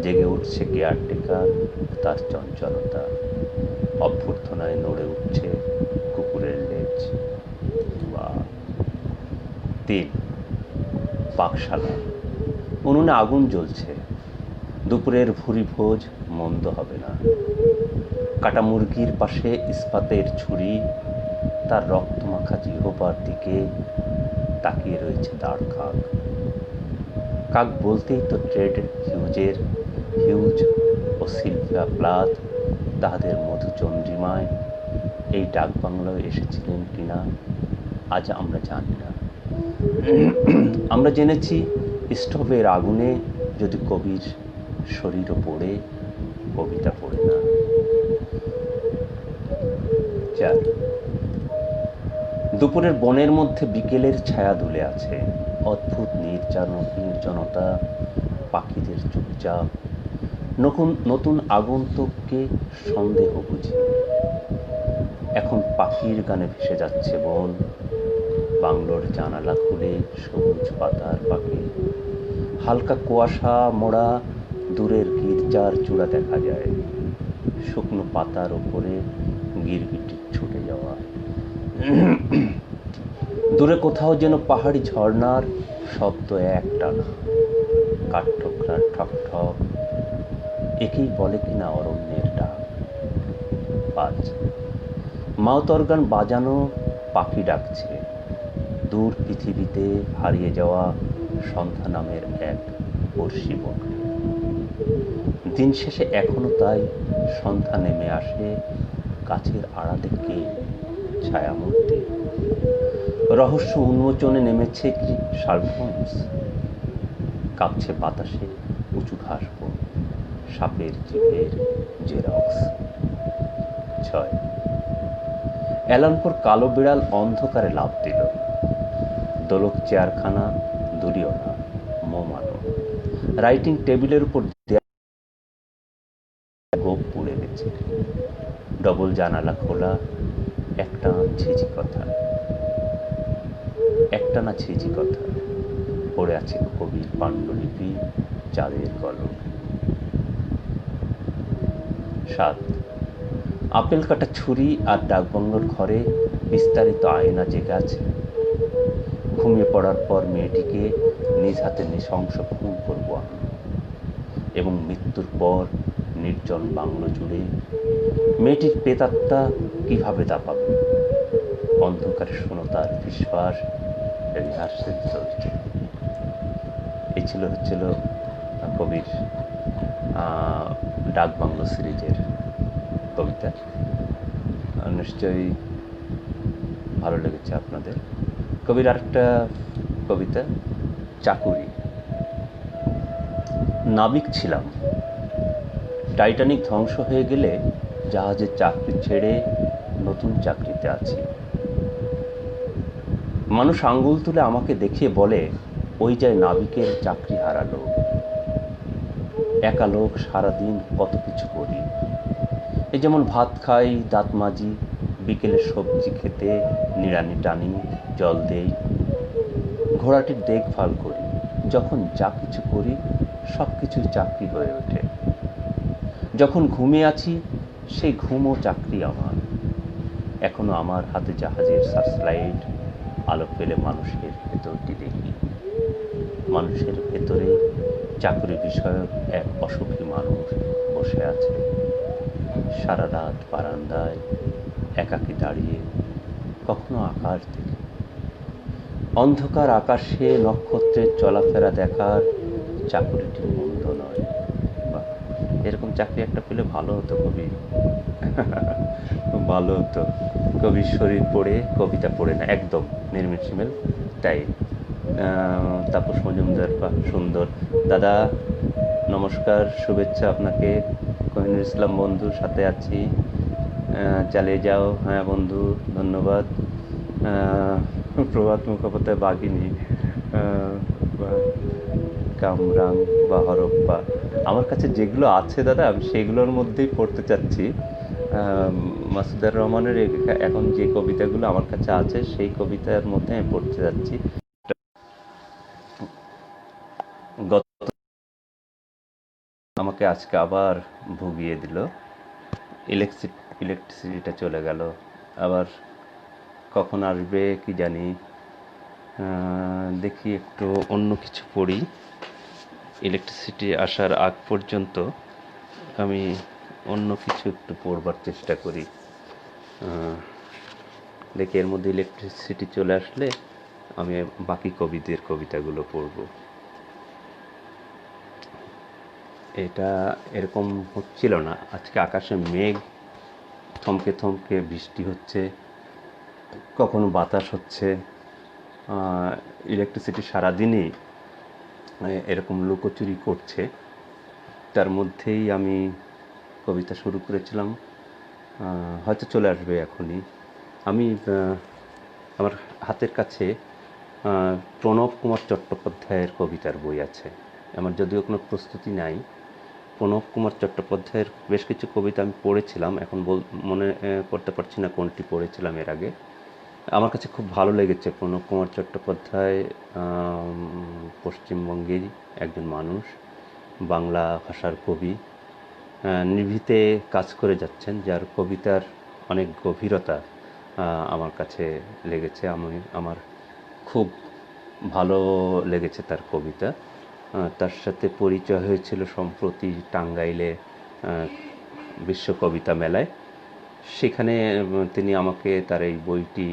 জেগে উঠছে কেয়ারটেকার, তার চঞ্চলতা, অভ্যর্থনায় নড়ে উঠছে কুকুরের লেজ। বা 3, পাকশালা। উনুনে আগুন জ্বলছে, দুপুরের ভুরি ভোজ মন্দ হবে না। কাটা মুরগির পাশে ইস্পাতের ছুরি, তার রক্তমাখা জিহ্বার দিকে তাকিয়ে রয়েছে দাঁড় কাক। কাক বলতেই তো ট্রেড হিউজ ও সিলভিয়া প্লাথ তাহাদের মধুচন্দ্রিমায় এই ডাকবাংলায় এসেছিলেন কিনা আজ আমরা জানি না। আমরা জেনেছি স্টোভের আগুনে যদি কবির শরীরও পড়ে, কবিতা পড়ে না। 4, দুপুরের বনের মধ্যে বিকেলের ছায়া দুলে আছে, অদ্ভুত নির্জনতা, পাখিদের চুপচাপ, নতুন আগন্তুককে সন্দেহ বুঝি। এখন পাখির গানে ভেসে যাচ্ছে বন, বাংলোর জানালা খুলে সবুজ পাতার পাখি। হালকা কুয়াশা মোড়া দূরের গির্জার চূড়া দেখা যায়, শুকনো পাতার ওপরে গিরগিটির ছুট দূরে কোথাও যেন পাহাড়ি ঝর্ণার শব্দ একটানা, কাঠঠোকরার ঠক ঠক, একেই বলে কিনা অরণ্যের ডাক। 5 মাউথ অর্গান বাজানো, পাখি ডাকছে, দূর পৃথিবীতে হারিয়ে যাওয়া সন্ধ্যা নামের এক বর্ষি বনে। দিন শেষে এখনো তাই সন্ধ্যা নেমে আসে গাছের আড়ালে কে ছায়ামূর্তি। রহস্য উন্মোচনে নেমেছে কি শার্লক হোমস? কাঁপছে বাতাসে উঁচু ঘাসবন, সাপের জিভের জেরক্স। 6 অ্যালানপোর কালো বিড়াল অন্ধকারে লাফ দিল। দোলক চেয়ারখানা দূরিও না, মোমানো। রাইটিং টেবিলের উপর গোপ পুড়ে গেছে। ডবল জানালা খোলা, একটানা ছিজি কথা পড়ে আছে কবির পাণ্ডুলিপি, চাঁদের কলম। 7 আপেল কাটা ছুরি আর ডাকবাংলোর ঘরে বিস্তারিত আয়না জেগে আছে। ঘুমিয়ে পড়ার পর মেয়েটিকে নিজ হাতে নৃশংস খুন করবো আমি, এবং মৃত্যুর পর নির্জন বাংলো জুড়ে মেয়েটির প্রেতাত্মা কিভাবে দাপাবে। অন্ধকারে শোনো তার ফিসফাস, রিহার্সেল চলছে। এই হচ্ছিল কবির ডাকবাংলো সিরিজের কবিতা। নিশ্চয়ই ভালো লেগেছে আপনাদের। কবির আরেকটা কবিতা, চাকুরি। নাবিক ছিলাম, টাইটানিক ধ্বংস হয়ে গেলে জাহাজের চাকরি ছেড়ে নতুন চাকরিতে আছি। মানুষ আঙ্গুল তুলে আমাকে দেখিয়ে বলে, ওই যায় নাবিকের চাকরি হারালো। একা লোক সারাদিন কত কিছু করি। এই যেমন ভাত খাই, দাঁত মাজি, বিকেলে সবজি খেতে নিড়ানি টানি, জল দেই, ঘোড়াটির দেখভাল করি। যখন যা কিছু করি সব কিছুই চাকরি হয়ে ওঠে। যখন ঘুমিয়ে আছি সেই ঘুমও চাকরি আমার। এখনো আমার হাতে জাহাজের সার্চলাইট, আলো পেলে মানুষের ভেতরটি দেখি। মানুষের ভেতরে চাকরি বিষয়ক এক অসুখী মানুষ বসে আছে। সারা রাত বারান্দায় একাকী দাঁড়িয়ে কখনো আকাশ দেখে। অন্ধকার আকাশে নক্ষত্রের চলাফেরা দেখার চাকরিটি মন্দ নয়। এরকম চাকরি একটা পেলে ভালো হতো কবি, ভালো হতো। কবির শরীর পড়ে কবিতা পড়ে না, একদম নির্মিশিমেল তাই। তাপস মজুমদার, সুন্দর দাদা, নমস্কার, শুভেচ্ছা আপনাকে। কোহিনুর ইসলাম বন্ধুর সাথে আছি, চালিয়ে যাও। হ্যাঁ বন্ধু, ধন্যবাদ। প্রভাত মুখোপাধ্যায়, বাঘিনী, কামরাং বা হরপ্পা, আমার কাছে যেগুলো আছে দাদা আমি সেগুলোর মধ্যেই পড়তে চাচ্ছি। মাসুদার রহমানের এখন যে কবিতাগুলো আমার কাছে আছে সেই কবিতার মধ্যে আমি পড়তে যাচ্ছি। আমাকে আজকে আবার ভুগিয়ে দিল, ইলেকট্রিসিটিটা চলে গেল, আবার কখন আসবে কি জানি। দেখি একটু অন্য কিছু পড়ি। ইলেকট্রিসিটি আসার আগ পর্যন্ত আমি অন্য কিছু একটু পড়বার চেষ্টা করি। দেখি এর মধ্যে ইলেকট্রিসিটি চলে আসলে আমি বাকি কবিদের কবিতাগুলো পড়ব। এটা এরকম হচ্ছিল না, আজকে আকাশে মেঘ, থমকে থমকে বৃষ্টি হচ্ছে, কখনো বাতাস হচ্ছে। ইলেকট্রিসিটি সারাদিনই এরকম লুকোচুরি করছে। তার মধ্যেই আমি কবিতা শুরু করেছিলাম, হয়তো চলে আসবে এখনই। আমি আমার হাতের কাছে প্রণব কুমার চট্টোপাধ্যায়ের কবিতার বই আছে। আমার যদিও কোনো প্রস্তুতি নাই। প্রণব কুমার চট্টোপাধ্যায়ের বেশ কিছু কবিতা আমি পড়েছিলাম, এখন মনে করতে পারছি না কোনটি পড়েছিলাম এর আগে। আমার কাছে খুব ভালো লেগেছে। প্রণব কুমার চট্টোপাধ্যায় পশ্চিমবঙ্গের একজন মানুষ, বাংলা ভাষার কবি, নিভৃতে কাজ করে যাচ্ছেন, যার কবিতার অনেক গভীরতা আমার কাছে লেগেছে। আমার খুব ভালো লেগেছে তার কবিতা। তার সাথে পরিচয় হয়েছিল সম্প্রতি টাঙ্গাইলে বিশ্ব কবিতা মেলায়। সেখানে তিনি আমাকে তার এই বইটি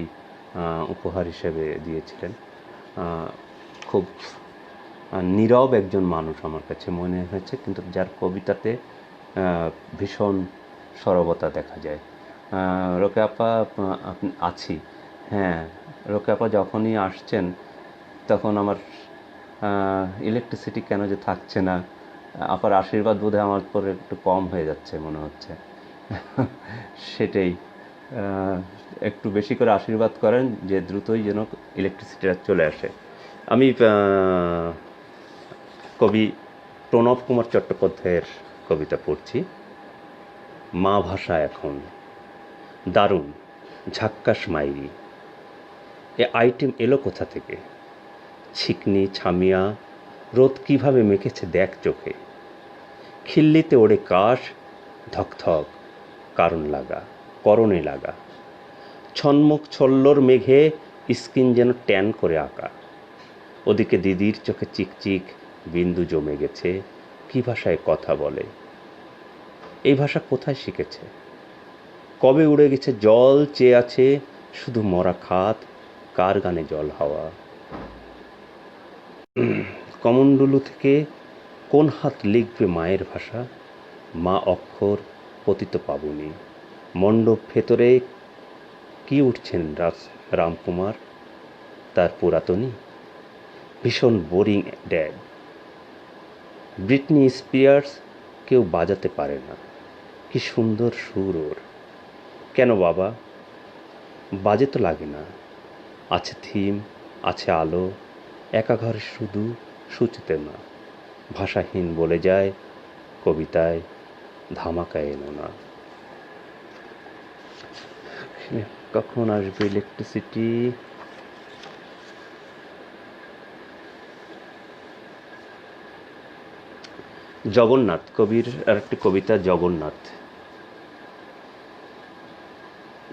উপহার হিসেবে দিয়েছিলেন। খুব নীরব একজন মানুষ আমার কাছে মনে হয়েছে, কিন্তু যার কবিতাতে ভীষণ সরবতা দেখা যায়। রোকেয়া আপা আছি, হ্যাঁ, রোকেয়া আপা যখনই আসছেন তখন আমার ইলেকট্রিসিটি কেন যে থাকছে না, আপার আশীর্বাদ বোধহয় আমার পরে একটু কম হয়ে যাচ্ছে মনে হচ্ছে। সেটাই, একটু বেশি করে আশীর্বাদ করেন যে দ্রুতই যেন ইলেকট্রিসিটিটা চলে আসে। আমি কবি প্রণব কুমার চট্টোপাধ্যায়ের কবিতা পড়ছি। মা ভাষা এখন দারুণ, ঝাক্কাস মাইরি। এ আইটেম এলো কোথা থেকে? ছিকনি ছামিয়া রোদ কিভাবে মেখেছে দেখ চোখে। খিল্লিতে ওড়ে কাশ, ধকধক করণে লাগা। ছন্মুখ ছল্লোর মেঘে স্কিন যেন ট্যান করে আঁকা। ওদিকে দিদির চোখে চিকচিক বিন্দু জমে গেছে। কি ভাষায় কথা বলে? এই ভাষা কোথায় শিখেছে? কবে উড়ে গেছে জল, চেয়ে আছে শুধু মরা খাত, কার গানে জল হাওয়া। কমণ্ডলু থেকে কোন হাত লিখবে মায়ের ভাষা? মা অক্ষর পতিত পাবনি। মণ্ডপ ভেতরে কি উঠছেন রামকুমার, তার পুরাতনী? ভীষণ বোরিং ড্যাড। ব্রিটনি স্পিয়ার্স কেউ বাজাতে পারে না। কি সুন্দর সুর ওর। কেন বাবা? বাজে তো লাগে না। আছে থিম, আছে আলো, একা ঘরে শুধু সুচিতে না। ভাষাহীন বলে যায় কবিতায়, ধামাকা এলো না। কখন আসবে ইলেকট্রিসিটি? জগন্নাথ কবির আর একটি কবিতা, জগন্নাথ।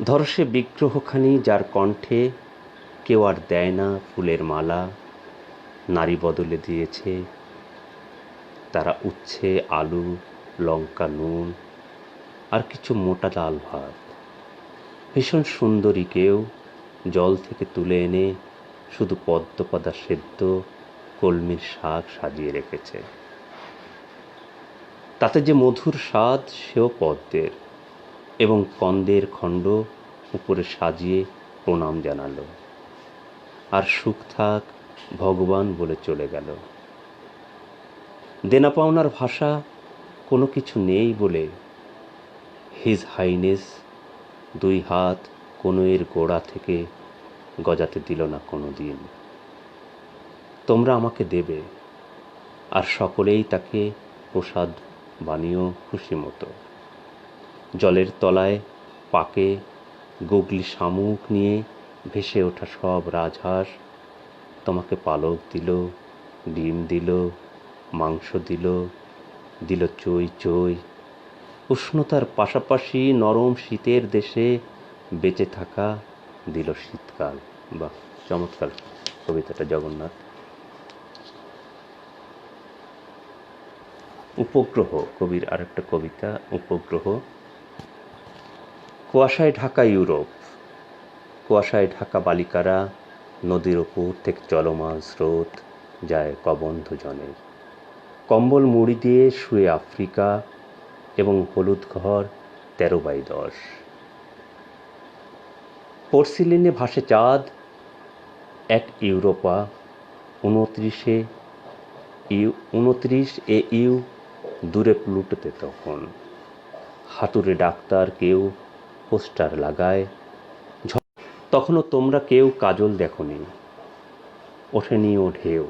ধরো সে বিগ্রহখানি যার কণ্ঠে কেউ আর দেয় না ফুলের মালা। নারী বদলে দিয়েছে তারা উচ্ছে, আলু, লঙ্কা, নুন আর কিছু মোটা ডাল ভাত। ভীষণ সুন্দরী কেউ জল থেকে তুলে এনে শুধু পদ্মপাতা সেদ্ধ কলমির শাক সাজিয়ে রেখেছে। তাতে যে মধুর স্বাদ সেও পদ্মের, এবং কন্দের খণ্ড উপরে সাজিয়ে প্রণাম জানালো। আর সুখ থাক ভগবান বলে চলে গেল। দেনা পাওনার ভাষা কোনো কিছু নেই বলে হিজ হাইনেস দুই হাত কনুইয়ের গোড়া থেকে গজাতে দিল না কোনো দিন। তোমরা আমাকে দেবে, আর সকলেই তাকে প্রসাদ বানিয়েও খুশি মতো। জলের তলায় পাকে গুগলি শামুক নিয়ে ভেসে ওঠা সব রাজহাঁস তোমাকে পালক দিল, ডিম দিল, মাংস দিল, দিল চই চই। উষ্ণতার পাশাপাশি নরম শীতের দেশে বেঁচে থাকা দিল শীতকাল। বাহ, চমৎকার কবিতাটা, জগন্নাথ। উপগ্রহ কবির আরেকটা কবিতা, উপগ্রহ। কুয়াশায় ঢাকা ইউরোপ, কুয়াশায় ঢাকা বালিকারা নদীর ওপর থেকে চলমান স্রোত যায় কবন্ধ জনের। কম্বল মুড়ি দিয়ে শুয়ে আফ্রিকা এবং হলুদ ঘর 13x10। পোর্সিলিনে ভাসে চাঁদ, এক ইউরোপা 29 AU দূরে প্লুটোতে তখন। হাতুড়ে ডাক্তার কেউ পোস্টার লাগায়। তখনও তোমরা কেউ কাজল দেখনি, ওঠেনি ও ঢেউ।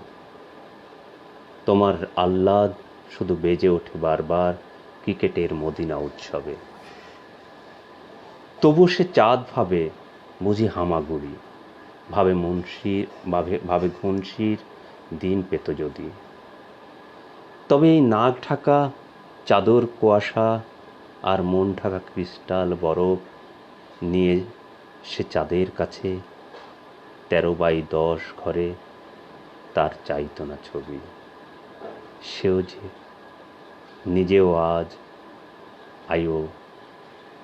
তোমার আহ্লাদ শুধু বেজে ওঠে বারবার ক্রিকেটের মদিনা উৎসবে। তবু সে চাঁদ ভাবে বুঝি হামাগুড়ি, ভাবে ঘুনশির দিন পেত যদি। তবে এই নাক ঢাকা চাদর কুয়াশা আর মন ঢাকা ক্রিস্টাল বরফ নিয়ে সে চাঁদের কাছে 13x10 ঘরে তার চাইতো না ছবি। সেও যে নিজেও আজ আইও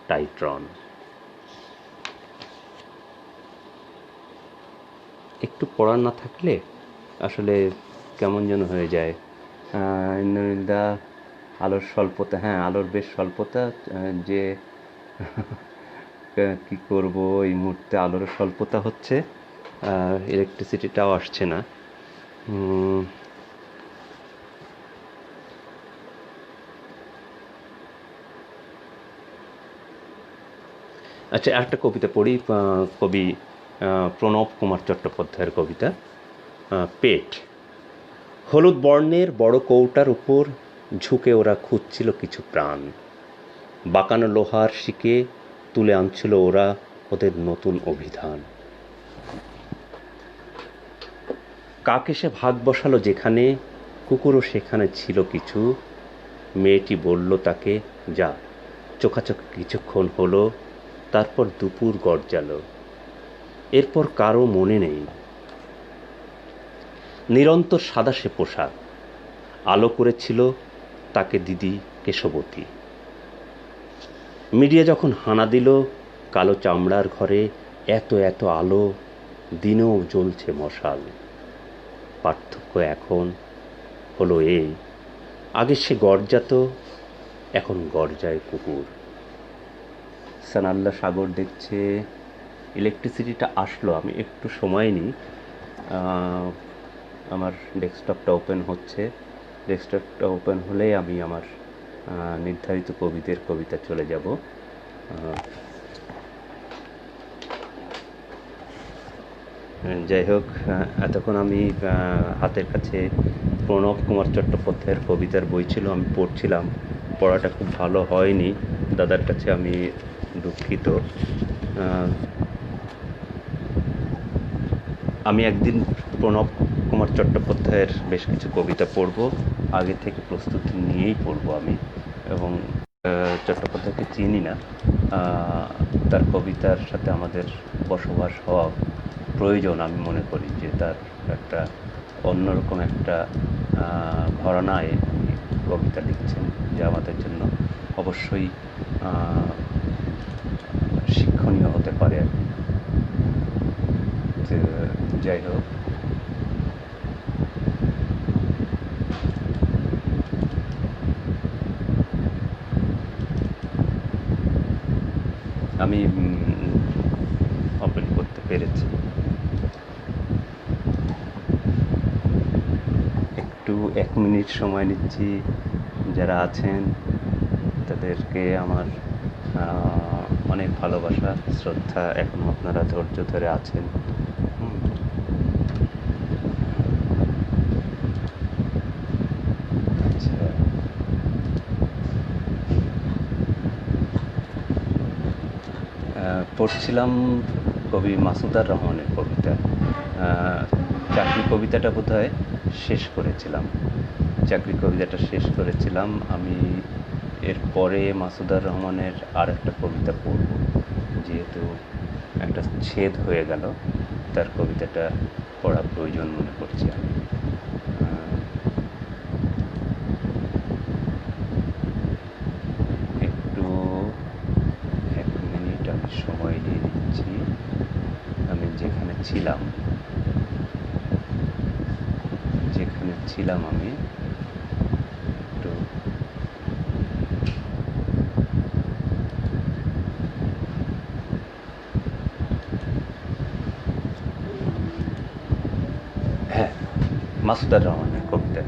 টাইট্রন। একটু পড়ার না থাকলে আসলে কেমন যেন হয়ে যায়। ইন্দ্রনীলদা, আলোর স্বল্পতা, হ্যাঁ আলোর বেশ স্বল্পতা, যে কি করব, এই মুহূর্তে আলোর স্বল্পতা হচ্ছে, ইলেকট্রিসিটিটাও আসছে না। আচ্ছা, একটা কবিতা পড়ি, কবি প্রণব কুমার চট্টোপাধ্যায়ের কবিতা, পেট। হলুদ বর্ণের বড় কৌটার উপর ঝুঁকে ওরা খুঁজছিল কিছু প্রাণ। বাঁকানো লোহার শিকে তুলে আনছিল ওরা ওদের নতুন অভিধান। কাক এসে ভাগ বসালো যেখানে, কুকুরও সেখানে ছিল কিছু। মেয়েটি বলল তাকে, যা। চোখাচোখি কিছুক্ষণ হলো, তারপর দুপুর গরজালো। এরপর কারো মনে নেই। নিরন্তর সাদা সে পোশাক, আলো করেছিল তাকে দিদি কেশবতী। মিডিয়া যখন হানা দিল কালো চামড়ার ঘরে, এত এত আলো, দিনেও জ্বলছে মশাল। পার্থক্য এখন হলো এই, আগে সে গর্জাত, এখন গর্জায় কুকুর। সানাল্লা সাগর দেখছে। ইলেকট্রিসিটিটা আসলো, আমি একটু সময় নিই। আমার ডেস্কটপটা ওপেন হচ্ছে। ডেস্কটপটা ওপেন হলেই আমি আমার নির্ধারিত কবিদের কবিতা চলে যাব। যাই হোক, এতক্ষণ আমি হাতের কাছে প্রণব কুমার চট্টোপাধ্যায়ের কবিতার বই ছিল, আমি পড়ছিলাম। পড়াটা খুব ভালো হয়নি, দাদার কাছে আমি দুঃখিত। আমি একদিন প্রণব কুমার চট্টোপাধ্যায়ের বেশ কিছু কবিতা পড়ব, আগে থেকে প্রস্তুতি নিয়েই পড়ব আমি। এবং চট্টোপাধ্যায়কে চিনি না, তার কবিতার সাথে আমাদের বসবাস হওয়া প্রয়োজন। আমি মনে করি যে তার একটা অন্যরকম একটা ঘরানায় কবিতা লিখছেন, যা আমাদের জন্য অবশ্যই শিক্ষণীয় হতে পারে। যাই হোক, আমি ওপেন করতে পেরেছি। একটু 1 মিনিট সময় নিচ্ছি। যারা আছেন তাদেরকে আমার অনেক ভালোবাসা, শ্রদ্ধা। এখনো আপনারা ধৈর্য ধরে আছেন। আচ্ছা, পড়ছিলাম কবি মাসুদার রহমানের কবিতা। চাকরি কবিতাটা বোধহয় শেষ করেছিলাম। চাকরি কবিতাটা শেষ করেছিলাম আমি। এরপরে মাসুদার রহমানের আর একটা কবিতা পড়ব, যেহেতু একটা ছেদ হয়ে গেল, তার কবিতাটা পড়া প্রয়োজন মনে করছি আমি। একটু 1 মিনিট আমি সময় নিয়ে নিচ্ছি। আমি যেখানে ছিলাম আমি একটু হ্যাঁ, মাসুদার রহমানের কবিতা।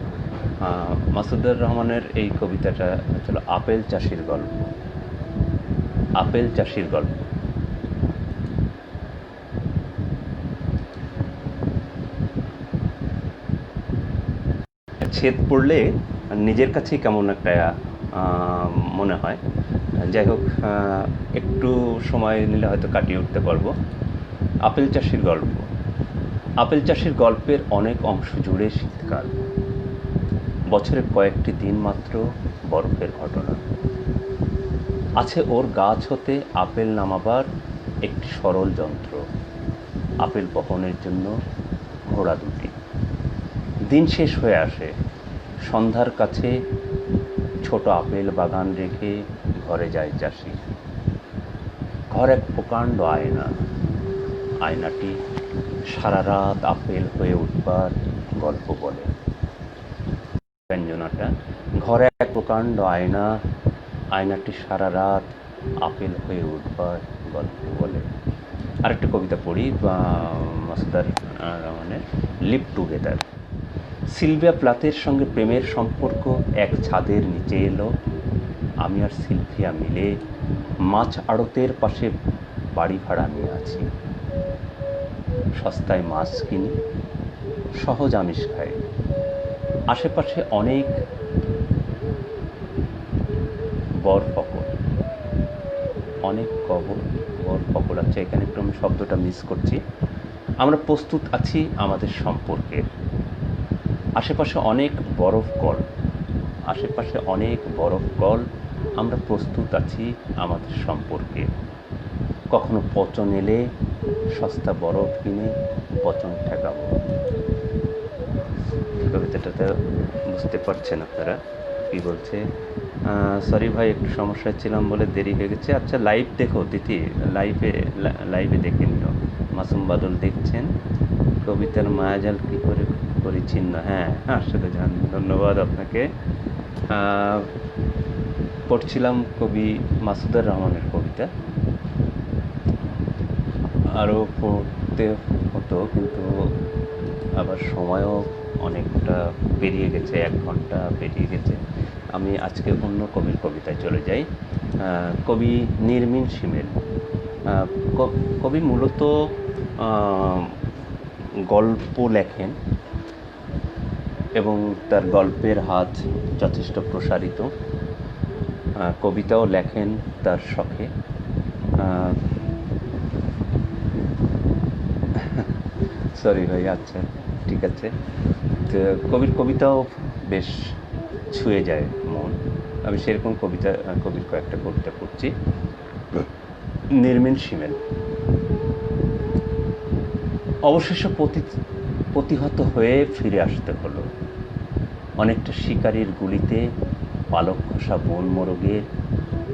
মাসুদার রহমানের এই কবিতাটা হচ্ছিল আপেল চাষির গল্প। আপেল চাষির গল্প। ছেদ পড়লে নিজের কাছেই কেমন একটা মনে হয়। যাই হোক, একটু সময় নিলে হয়তো কাটিয়ে উঠতে পারবো। আপেল চাষির গল্প। আপেল চাষির গল্পের অনেক অংশ জুড়ে শীতকাল। বছরে কয়েকটি দিন মাত্র বরফের ঘটনা। আছে ওর গাছ হতে আপেল নামাবার একটি সরল যন্ত্র, আপেল বহনের জন্য ঘোড়া দুটি। দিন শেষ হয়ে আসে, সন্ধ্যার কাছে ছোট আপেল বাগান রেখে ঘরে যায় চাষি। ঘর এক প্রকাণ্ড আয়না, আয়নাটি সারা রাত আপেল হয়ে উঠবার গল্প বলে। ব্যঞ্জনাটা, ঘরে এক প্রকাণ্ড আয়না, আয়নাটি সারা রাত আপেল হয়ে উঠবার গল্প বলে। আরেকটা কবিতা পড়ি, মাসুদার রহমানের লিভ টুগেদার। সিলভিয়া প্লাথের সঙ্গে প্রেমের সম্পর্ক এক ছাদের নিচে এলো। আমি আর সিলভিয়া মিলে মাছ আড়তের পাশে বাড়ি ভাড়া নিয়ে আছি। সস্তায় মাছ কিনি, সহজ আমিষ খাই। আশেপাশে অনেক বরফকল, অনেক বরফকল আছে। এখানে একটু আমি শব্দটা মিস করছি। আমরা প্রস্তুত আছি আমাদের সম্পর্কের। আশেপাশে অনেক বরফকল, আশেপাশে অনেক বরফকল। আমরা প্রস্তুত আছি আমাদের সম্পর্কে। কখনো পচন এলে সস্তা বরফ কিনে পচন ঠেকাবো। কবিতাটাতে বুঝতে পারছেন আপনারা কি বলছে? সরি ভাই, একটু সমস্যায় ছিলাম বলে দেরি হয়ে গেছে। আচ্ছা, লাইভ দেখো দিদি, লাইভে দেখে নিও। মাসুম বাদল দেখছেন। কবিতার মায়াজাল কী করে পরিচ্ছিন্ন? হ্যাঁ, আসলে জান, ধন্যবাদ আপনাকে। পড়ছিলাম কবি মাসুদুর রহমানের কবিতা। আরও পড়তে হতো, কিন্তু আবার সময়ও অনেকটা পেরিয়ে গেছে, 1 ঘন্টা পেরিয়ে গেছে। আমি আজকে অন্য কবির কবিতায় চলে যাই। কবি নির্মীন শিমেল। কবি মূলত গল্প লেখেন এবং তার গল্পের হাত যথেষ্ট প্রসারিত। কবিতাও লেখেন তার শখে। সরি ভাই, আচ্ছা ঠিক আছে। তো কবির কবিতাও বেশ ছুঁয়ে যায় মন। আমি সেরকম কবির কয়েকটা কবিতা পড়ছি। নির্মীন শিমেল। অবশেষে প্রতিহত হয়ে ফিরে আসতে হলো। অনেকটা শিকারীর গুলিতে পালক খসা বন মোরগের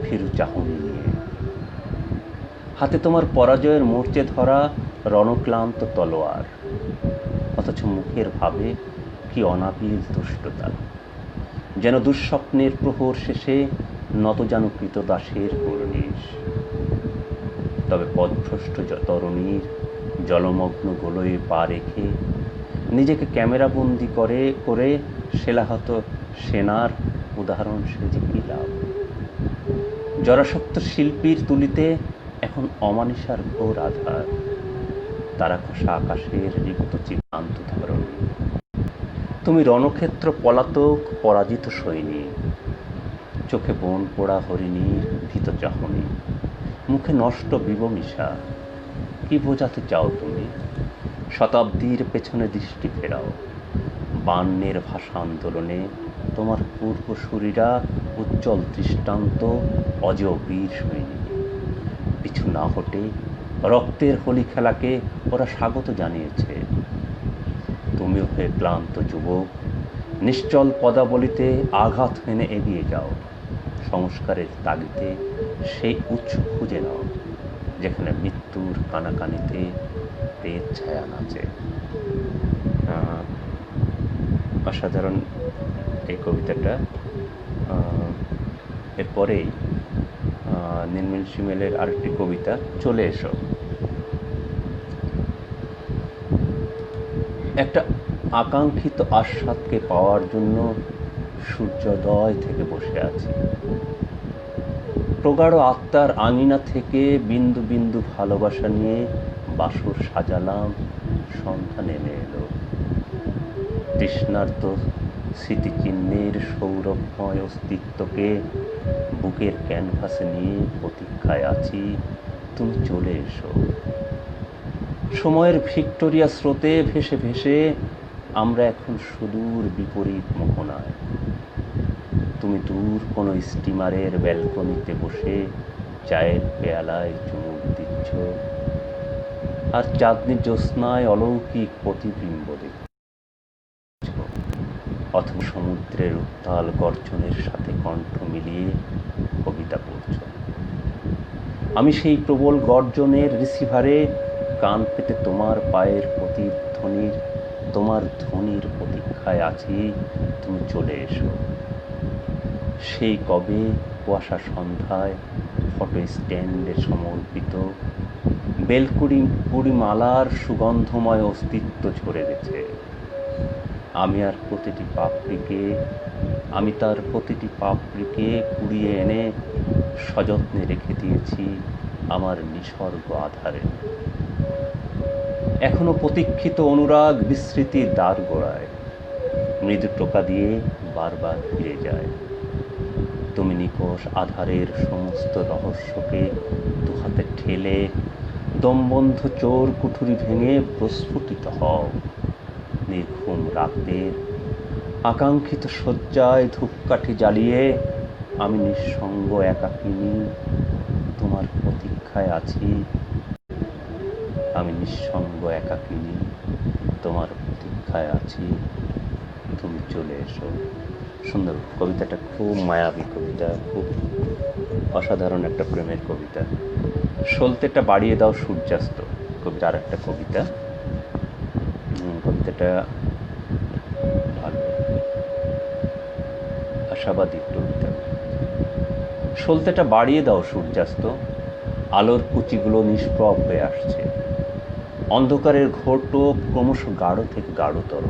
ফিরু চাহনি নিয়ে। হাতে তোমার পরাজয়ের মূর্ছে ধরা রণক্লান্ত তলোয়ার, অথচ মুখের ভাবে কি অনাবিল দুষ্টতা। যেন দুঃস্বপ্নের প্রহর শেষে নতজানু কৃতদাসের কুর্নিশ। তবে পথভ্রষ্ট তরুণীর জলমগ্ন গোলয়ে পা রেখে নিজেকে ক্যামেরাবন্দি করে শেলাহত সেনার উদাহরণ সেজে কি লাভ? জরাসক্ত শিল্পীর তুলিতে এখন অমানিসার ঘোর আধার। তারা খসা আকাশের রিক্ত চিত্রান্ত ধরণী। তুমি রণক্ষেত্র পলাতক পরাজিত সৈনিক, চোখে বন পোড়া হরিণীর ভীত চাহনি, মুখে নষ্ট বিবমিশা। কি বোঝাতে চাও তুমি? শতাব্দীর পেছনে দৃষ্টি ফেরাও। 52 ভাষা আন্দোলনে তোমার পূর্বসূরীরা উজ্জ্বল দৃষ্টান্ত, অজেয় বীর সৈনিক। পিছু না হটে রক্তের হোলি খেলাকে ওরা স্বাগত জানিয়েছে। তুমিও হয়ে ক্লান্ত যুবক, নিশ্চল পদাবলিতে আঘাত হেনে এগিয়ে যাও। সংস্কারের তাগিদে সেই উৎস খুঁজে নাও, যেখানে মৃত্যুর কানাকানিতে প্রেত ছায়া নাচে। অসাধারণ এই কবিতাটা। এরপরেই নির্মীন শিমেলের আরেকটি কবিতা, চলে এসো। একটা আকাঙ্ক্ষিত আস্বাদকে পাওয়ার জন্য সূর্যোদয় থেকে বসে আছি। প্রগাঢ় আত্মার আঙিনা থেকে বিন্দু বিন্দু ভালোবাসা নিয়ে বাসর সাজালাম। সন্ধ্যা নেমে এলো। তৃষ্ণার্ত স্মৃতিচিহ্নের সৌরভময় অস্তিত্বকে বুকের ক্যানভাসে নিয়ে প্রতীক্ষায় আছি, তুমি চলে এসো। সময়ের ভিক্টোরিয়া স্রোতে ভেসে ভেসে আমরা এখন সুদূর বিপরীত মোহনায়। তুমি দূর কোনো স্টিমারের ব্যালকনিতে বসে চায়ের পেয়ালায় চুমুক দিচ্ছ। দেখছো, আর চাঁদনি জ্যোৎস্নায় অলৌকিক প্রতিবিম্ব দেখছো, অথবা সমুদ্রের উত্তাল গর্জনের সাথে কণ্ঠ মিলিয়ে কবিতা পড়ছো। আমি সেই প্রবল গর্জনের রিসিভারে কান পেতে তোমার পায়ের প্রতিধ্বনির, তোমার ধ্বনির প্রতীক্ষায় আছি, তুমি চলে এসো। সেই কবে কুয়াশা সন্ধ্যায় ফটো স্ট্যান্ডে সমর্পিত বেলকুড়ি মালার সুগন্ধময় অস্তিত্ব ঝরে গেছে। আমি তার প্রতিটি পাপড়িকে কুড়িয়ে এনে সযত্নে রেখে দিয়েছি আমার নিসর্গ আধারে। এখনো প্রতীক্ষিত অনুরাগ বিস্মৃতির দ্বার গোড়ায় মৃদু টোকা দিয়ে বারবার ফিরে যায়। তুমি নিকষ আধারের সমস্ত রহস্যকে দুহাতে ঠেলে দমবন্ধ চোর কুঠুরি ভেঙে প্রস্ফুটিত হও। নির্ঘুম রাতের আকাঙ্ক্ষিত শয্যায় ধূপকাঠি জ্বালিয়ে আমি নিঃসঙ্গ একাকিনী তোমার প্রতীক্ষায় আছি। আমি নিঃসঙ্গ একাকিনী তোমার প্রতীক্ষায় আছি, তুমি চলে এসো। সুন্দর কবিতাটা, খুব মায়াবী কবিতা, খুব অসাধারণ একটা প্রেমের কবিতা। সলতেটা বাড়িয়ে দাও সূর্যাস্ত কবিতা আর একটা কবিতা। কবিতাটা ভালো, আশাবাদী কবিতা। সলতেটা বাড়িয়ে দাও সূর্যাস্ত, আলোর কুচিগুলো নিষ্প্রভ হয়ে আসছে। অন্ধকারের ঘোরটোপ ক্রমশ গাঢ় থেকে গাঢ়তর।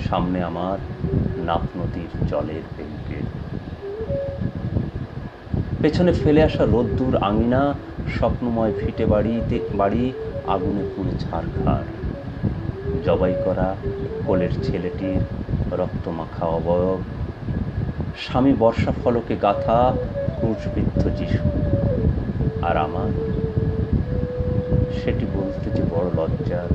সামনে আমার নাপ নদীর জলের বেঙ্কে, পেছনে ফেলে আসা রোদ্দুর আঙিনা, স্বপ্নময় ভিটে বাড়ি আগুনে পুড়ে ছারখার। জবাই করা কোলের ছেলেটির রক্তমাখা অবয়ব, স্বামী বর্ষা ফলকে গাথা ক্রুশবিদ্ধ যিশু। আর আমার সেটি বলতে যে বড় লজ্জার।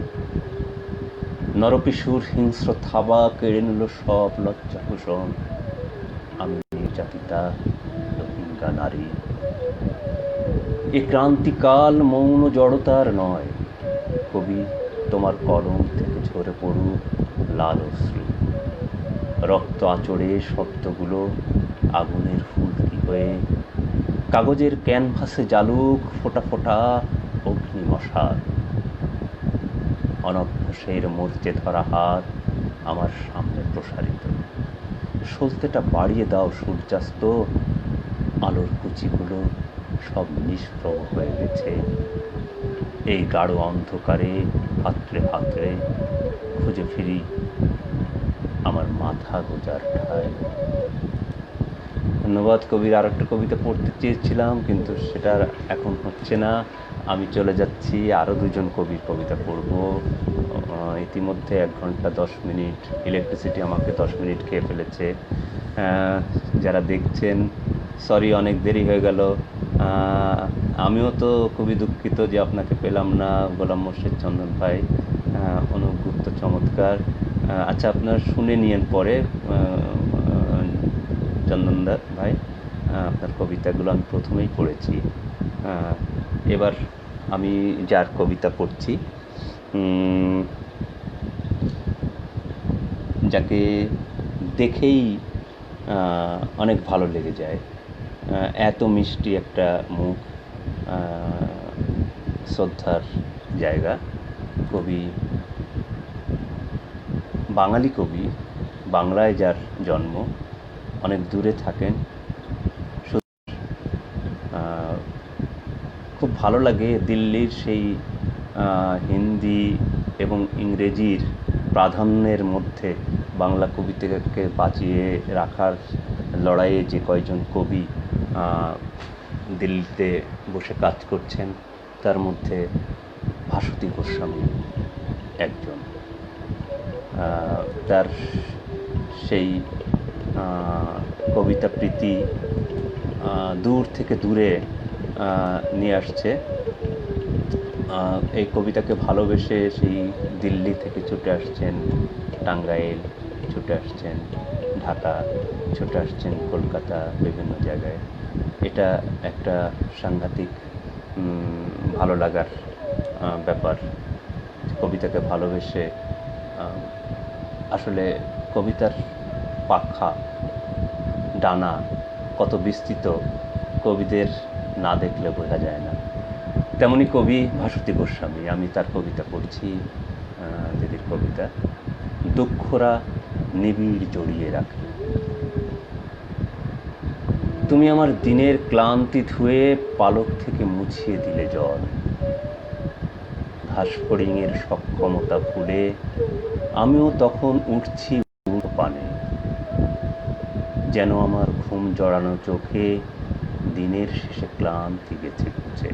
নরপিসুর হিংস্র থাবা কেড়ে নিল সব লজ্জা কুশন। আমি নির্যাতিতা রোহিঙ্গা নারী। এ ক্রান্তিকাল মৌন জড়তার নয়। কবি, তোমার কলম থেকে ঝরে পড়ুক লাল অশ্রু। রক্ত আঁচড়ে শব্দগুলো আগুনের ফুলকি হয়ে কাগজের ক্যানভাসে জালুক ফোটা ফোটা অগ্নিমশাল। অনভ্যাসের মরচে ধরা হাত আমার সামনে প্রসারিত। সলতেটা বাড়িয়ে দাও সূর্যাস্ত, আলোর কুচিগুলো সব নিষ্প্রভ হয়ে গেছে। এই গাঢ় অন্ধকারে হাতড়ে হাতড়ে খুঁজে ফিরি আমার মাথা গোজার ঠায়। ধন্যবাদ। কবির আর একটা কবিতা পড়তে চেয়েছিলাম, কিন্তু সেটা এখন হচ্ছে না। আমি চলে যাচ্ছি, আরও দুজন কবির কবিতা পড়ব। ইতিমধ্যে 1 ঘন্টা 10 মিনিট ইলেকট্রিসিটি আমাকে 10 মিনিট খেয়ে ফেলেছে। যারা দেখছেন, সরি, অনেক দেরি হয়ে গেল। আমিও তো খুবই দুঃখিত যে আপনাকে পেলাম না, গোলাম মোর্শেদ চন্দন ভাই। অনুপ গুপ্ত, চমৎকার। আচ্ছা, আপনারা শুনে নিয়েন পরে। চন্দনদা ভাই, আপনার কবিতাগুলো আমি প্রথমেই পড়েছি। এবার আমি যার কবিতা পড়ছি, যাকে দেখেই অনেক ভালো লেগে যায়, এত মিষ্টি একটা মুখ, শ্রদ্ধার জায়গা। কবি বাঙালি কবি, বাংলায় যার জন্ম, অনেক দূরে থাকেন। খুব ভালো লাগে দিল্লির সেই হিন্দি এবং ইংরেজির প্রাধান্যের মধ্যে বাংলা কবিতাকে বাঁচিয়ে রাখার লড়াইয়ে যে কয়জন কবি দিল্লিতে বসে কাজ করছেন, তার মধ্যে ভাস্বতী গোস্বামী একজন। তার সেই কবিতা প্রীতি দূর থেকে দূরে নিয়ে আসছে। এই কবিতাকে ভালোবেসে সেই দিল্লি থেকে ছুটে আসছেন টাঙ্গাইল, ছুটে আসছেন ঢাকা, ছুটে আসছেন কলকাতা, বিভিন্ন জায়গায়। এটা একটা সাংঘাতিক ভালো লাগার ব্যাপার। কবিতাকে ভালোবেসে আসলে কবিতার পাখা ডানা কত বিস্তৃত কবিদের না দেখলে বোঝা যায় না। তেমনি কবি ভাস্বতী গোস্বামী, আমি তার কবিতা পড়ছি, দিদির কবিতা। দুঃখরা নিবিড় জড়িয়ে রাখে, তুমি আমার দিনের ক্লান্তি ধুয়ে পালক থেকে মুছিয়ে দিলে জল। ঘাসফড়িংয়ের সক্ষমতা ভুলে আমিও তখন উঠছি পানে, যেন আমার ঘুম জড়ানো চোখে দিনের শেষে ক্লান্তি গেছে ঘুচে।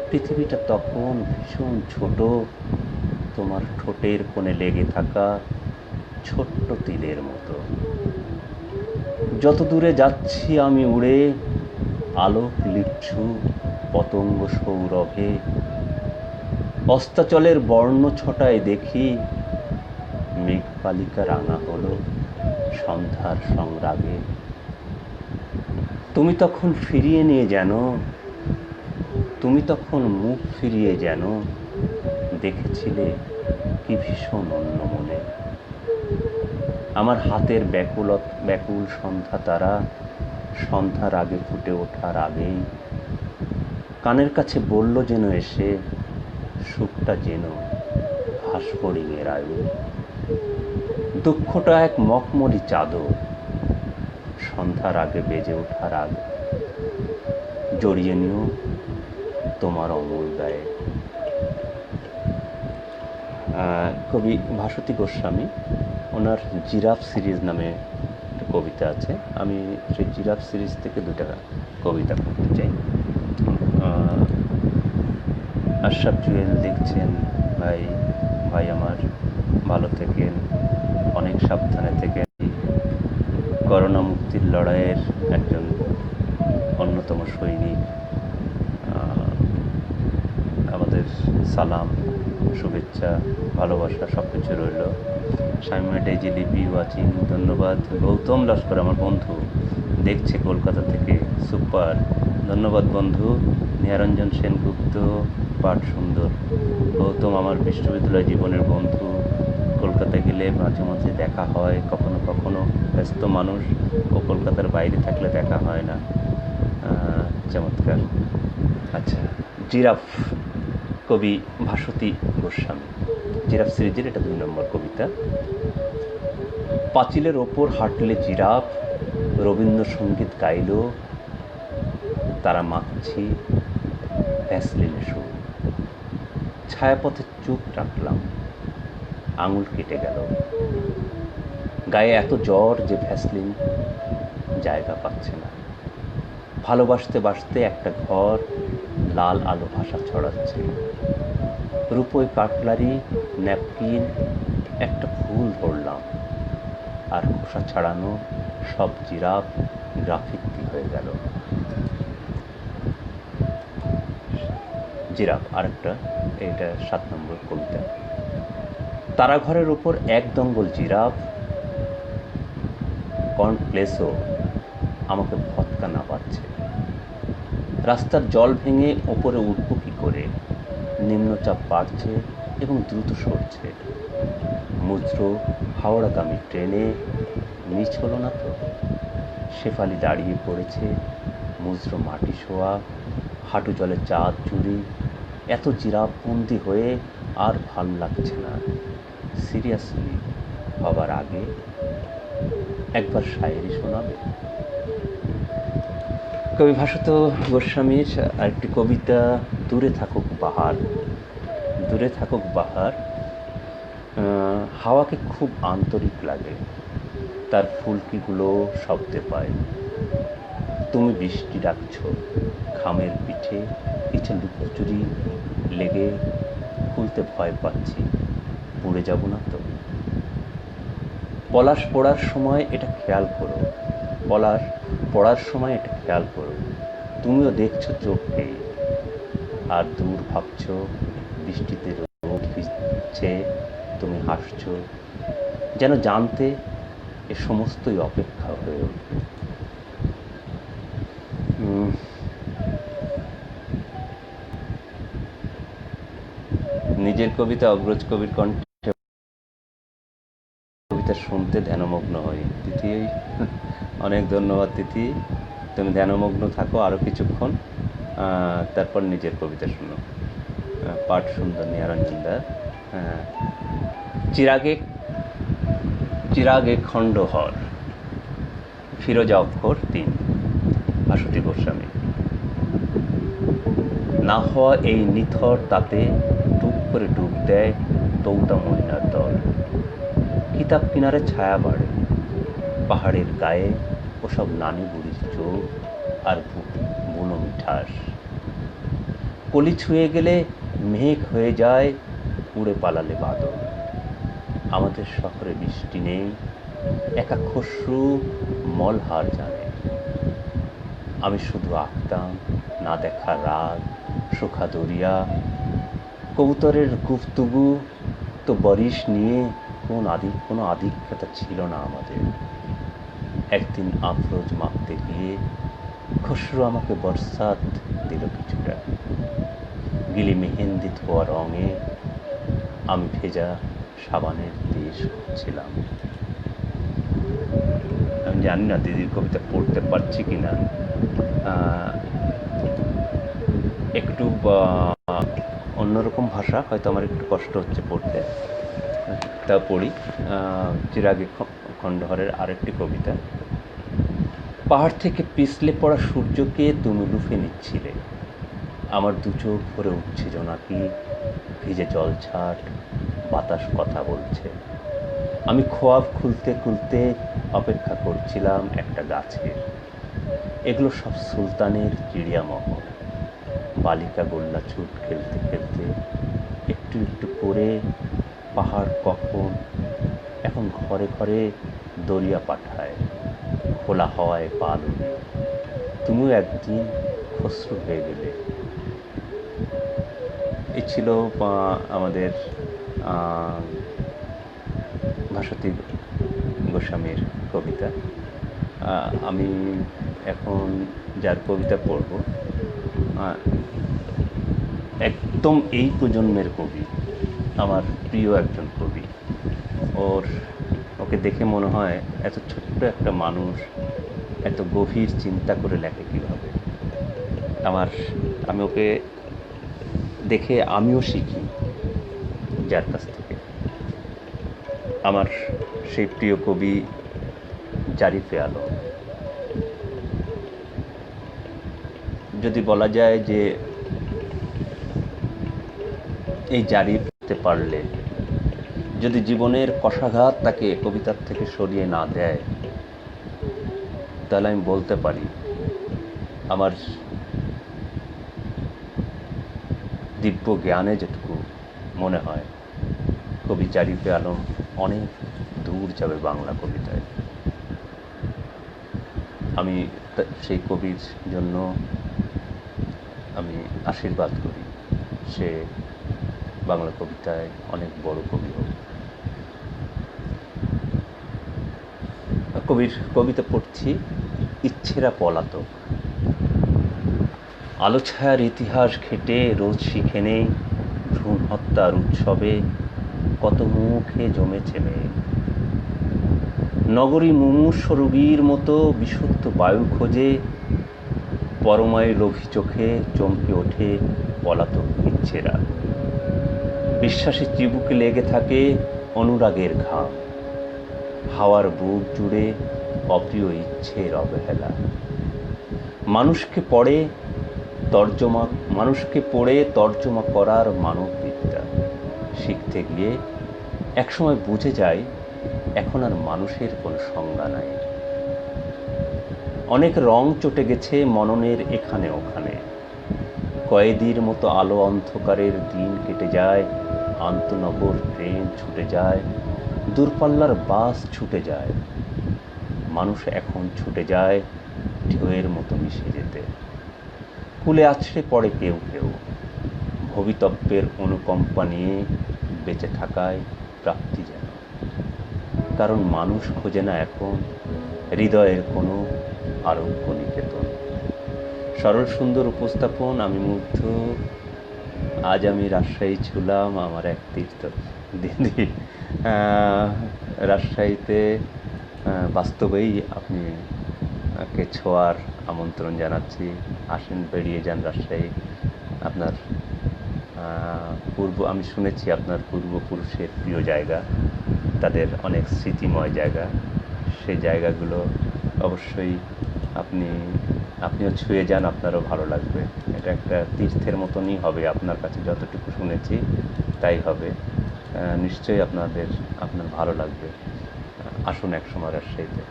পৃথিবীটা তখন ভীষণ ছোট, তোমার ঠোঁটের কোণে লেগে থাকা ছোট্ট তিলের মতো। যত দূরে যাচ্ছি আমি উড়ে, আলোক লিচ্ছু পতঙ্গ সৌরভে। অস্তাচলের বর্ণ ছটায় দেখি মেঘপালিকা রাঙা হলো সন্ধ্যার সংরাগে। তুমি তখন ফিরিয়ে নিয়ে যেন, তুমি তখন মুখ ফিরিয়ে যেন দেখেছিলে কি ভীষণ অন্য মনে। আমার হাতের ব্যাকুল সন্ধ্যা তারা সন্ধ্যার আগে ফুটে ওঠার আগেই কানের কাছে বলল যেন এসে, সুখটা যেন ঘাসফড়িংয়ের আয়ু। দুঃখটা এক মখমলি চাদর, সন্ধ্যার আগে বেজে ওঠার আগে জড়িয়ে নিও তোমার অমল গায়ে। কবি ভাস্বতী গোস্বামী, ওনার জিরাফ সিরিজ নামে একটা কবিতা আছে। আমি সেই জিরাফ সিরিজ থেকে দুটা কবিতা পড়তে চাই। আশরাফ জুয়েল লিখছেন, ভাই আমার ভালো থেকেন, অনেক সাবধানে থেকেন। করোনা মুক্তির লড়াইয়ের একজন অন্যতম সৈনিক, আমাদের সালাম, শুভেচ্ছা, ভালোবাসা সব কিছু রইল। শামিমা ডেজি লিপি ওয়াচিং, ধন্যবাদ। গৌতম লস্কর আমার বন্ধু দেখছে কলকাতা থেকে, সুপার, ধন্যবাদ বন্ধু। নিহারঞ্জন সেনগুপ্ত, পাঠ সুন্দর। গৌতম আমার বিশ্ববিদ্যালয় জীবনের বন্ধু, কলকাতায় গেলে মাঝে মাঝে দেখা হয়, কখনো কখনো ব্যস্ত মানুষ ও কলকাতার বাইরে থাকলে দেখা হয় না। চমৎকার। আচ্ছা, জিরাফ, কবি ভাস্বতী গোস্বামী, জিরাফ সিরিজের এটা 2 নম্বর কবিতা। পাঁচিলের ওপর হাঁটলে জিরাফ, রবীন্দ্রসঙ্গীত গাইল, তারা মাখছি ভ্যাসলিনের সুর। ছায়াপথে চুপ রাখলাম, আঙুল কেটে গেল। গায়ে এত জ্বর যে ভ্যাসলিন জায়গা পাচ্ছে না। ভালোবাসতে বাসতে একটা ঘর লাল আলো ভাষা ছড়াচ্ছে। রূপোয় কাটলারি, ন্যাপকিন, একটা ফুল ধরলাম, আর খোসা ছাড়ানো সব জিরাফ গ্রাফিতি হয়ে গেল। জিরাফ আরেকটা, এটা 7 নম্বর কবিতা। তারাঘরের ওপর এক দঙ্গল জিরাফ, কর্নপ্লেসও আমাকে ভৎকা না পাচ্ছে। রাস্তার জল ভেঙে ওপরে উঠব কি করে? নিম্নচাপ বাড়ছে এবং দ্রুত সরছে। মুদ্র হাওড়াগামী ট্রেনে মিস হলো না তো? শেফালি দাঁড়িয়ে পড়েছে, মুদ্র মাটি শোয়া, হাঁটু জলে চাঁদ চুরি। এত জিরাফবন্দি হয়ে আর ভাল লাগছে না। সিরিয়াসলি হবার আগে একবার শায়েরি শোনাবে? কবি ভাস্বতী গোস্বামীর আরেকটি কবিতা, দূরে থাকুক পাহাড়। দূরে থাকুক পাহাড়, হাওয়াকে খুব আন্তরিক লাগে, তার ফুলকিগুলো শব্দে পায়। তুমি বৃষ্টি ডাকছ, খামের পিঠে কিছু লুকোচুরি লেগে খুলতে ভয় পাচ্ছি, পুড়ে যাব না তো? পলাশ পড়ার সময় এটা খেয়াল করো, পলাশ পড়ার সময় এটা খেয়াল করো। তুমিও দেখছো চোখকে, আর দূর ভাবছ বৃষ্টিতে রোদ ভিজছে, তুমি হাসছো, যেন জানতে এ সমস্তই অপেক্ষা হয়ে উঠবে। নিজের কবিতা অগ্রজ কবির কণ্ঠে কবিতা শুনতে ধ্যানমগ্ন হই। তিথি, অনেক ধন্যবাদ তিথি। তুমি ধ্যানমগ্ন থাকো আরও কিছুক্ষণ, তারপর নিজের কবিতা শুনো। পাঠ সুন্দর নিহারঞ্জনদার। চিরাগে চিরাগে খণ্ডহর, ফিরোজা অক্ষর ৩, ভাস্বতী গোস্বামী। না হওয়া এই নিথর তাতে টুক করে ডুব দেয় তৌতা ময়নার দল। কিতাব কিনারে ছায়া বাড়ে, পাহাড়ের গায়ে ওসব নানি বুড়ির চোখ আর বুনো মিঠাস। কলি ছুঁয়ে গেলে মেঘ হয়ে যায়, উড়ে পালালে বাদল। আমাদের শহরে বৃষ্টি নেই, একা খসরু মলহার জানে। আমি শুধু আঁকতাম না দেখা রাগ, সুখা দরিয়া, কবুতরের গুফতুগু তো বরিশ নিয়ে কোনো আধিক্যতা ছিল না আমাদের। একদিন আফরোজ মাপতে গিয়ে খসরু আমাকে বরসাত দিল কিছুটা। গিলি মেহেন্দি ধোয়া রঙে আমি ভেজা সাবানের দেশ ছিলাম। আমি জানি না দিদির কবিতা পড়তে পারছি কি না, একটু অন্যরকম ভাষা, হয়তো আমার একটু কষ্ট হচ্ছে পড়তে, তা পড়ি। চিরাগে খণ্ডহরের আরেকটি কবিতা। পাহাড় থেকে পিছলে পড়া সূর্যকে তুমি লুফে নিচ্ছিলে, আমার দু চোখ ভরে উঠছে জোনাকি, ভিজে জলছাট, বাতাস কথা বলছে। আমি খোয়াব খুলতে খুলতে অপেক্ষা করছিলাম একটা গাছের। এগুলো সব সুলতানের চিড়িয়ামহল। বালিকা গোল্লা ছুট খেলতে খেলতে একটু একটু করে পাহাড় কখন এখন ঘরে ঘরে দরিয়া পাঠায়, খোলা হওয়ায় পাল উড়ে। তুমিও একদিন খসরু হয়ে গেলে। এই ছিল আমাদের ভাস্বতী গোস্বামীর কবিতা। আমি এখন যার কবিতা পড়ব একদম এই প্রজন্মের কবি, আমার প্রিয় একজন কবি। ওকে দেখে মনে হয় এত ছোট্ট একটা মানুষ এত গভীর চিন্তা করে লেখে কীভাবে। আমি ওকে দেখে আমিও শিখি যার কাছ থেকে। আমার সেই প্রিয় কবি জারিফে আলম। যদি বলা যায় যে এই জারিফ হতে পারলে, যদি জীবনের কষাঘাত তাকে কবিতার থেকে সরিয়ে না দেয়, তাহলে আমি বলতে পারি আমার দিব্য জ্ঞানে যেটুকু মনে হয়, কবি জারিফে আলম অনেক দূর যাবে বাংলা কবিতায়। আমি সেই কবির জন্য আমি আশীর্বাদ করি, সে বাংলা কবিতায় অনেক বড় কবি হোক। কবির কবিতা পড়ছি, ইচ্ছেরা পলাতক। আলো ছায়ার ইতিহাস ঘেটে রোজ শিখে নেই, ভ্রূণ হত্যার উৎসবে কত মুখে জমেছে মেয়ে। নগরী মুমূর্ষ রোগীর মতো বিশুদ্ধ বায়ু খোঁজে, পরমায় লোভী চোখে চমকে ওঠে পলাতক ইচ্ছেরা। বিশ্বাসী চিবুকে লেগে থাকে অনুরাগের ঘাম, হাওয়ার বুক জুড়ে অপ্রিয় ইচ্ছের অবহেলা। মানুষকে পড়ে তর্জমা করার মানববিদ্যা শিখতে গিয়ে একসময় বুঝে যায় এখন আর মানুষের কোনো সংজ্ঞা নাই। অনেক রং চটে গেছে মননের এখানে ওখানে, কয়েদির মতো আলো অন্ধকারের দিন কেটে যায়, আন্তনগর ট্রেন ছুটে যায়, দূরপাল্লার বাস ছুটে যায়। মানুষ এখন ছুটে যায় ঢেউয়ের মতো মিশে যেতে। কুলে আছড়ে পড়ে কেউ কেউ, ভবিতব্যের অনুকম্পা নিয়ে বেঁচে থাকায় প্রাপ্তি যেন। কারণ মানুষ খোঁজে না এখন হৃদয়ের কোনো আরোগ্য নিকেতন। সরল সুন্দর উপস্থাপন, আমি মুগ্ধ। আজ আমি রাজশাহী ছুলাম আমার এক তীর্থ দিদি। আহ, রাজশাহীতে বাস্তবেই আপনি কে ছোঁয়ার আমন্ত্রণ জানাচ্ছি। আসেন, বেরিয়ে যান রাজশাহী। আপনার আমি শুনেছি আপনার পূর্বপুরুষের প্রিয় জায়গা, তাদের অনেক স্মৃতিময় জায়গা। সেই জায়গাগুলো অবশ্যই আপনি আপনিও ছুঁয়ে যান, আপনারও ভালো লাগবে। এটা একটা তীর্থের মতনই হবে, আপনার কাছে যতটুকু শুনেছি তাই হবে। নিশ্চয়ই আপনার ভালো লাগবে। আসুন একসময় রাজশাহীতে।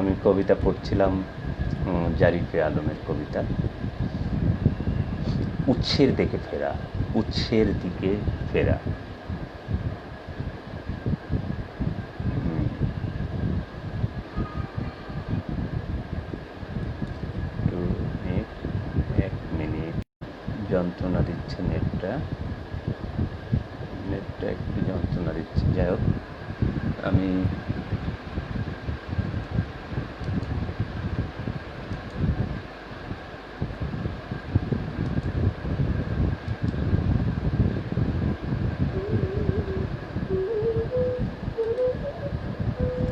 আমি কবিতা পড়ছিলাম, জারিফে আলমের কবিতা, উৎসের দিকে ফেরা। উৎসের দিকে ফেরা। একটু এক মিনিট, যন্ত্রণা দিচ্ছে নেটটা একটু যন্ত্রণা দিচ্ছে। যাই হোক, আমি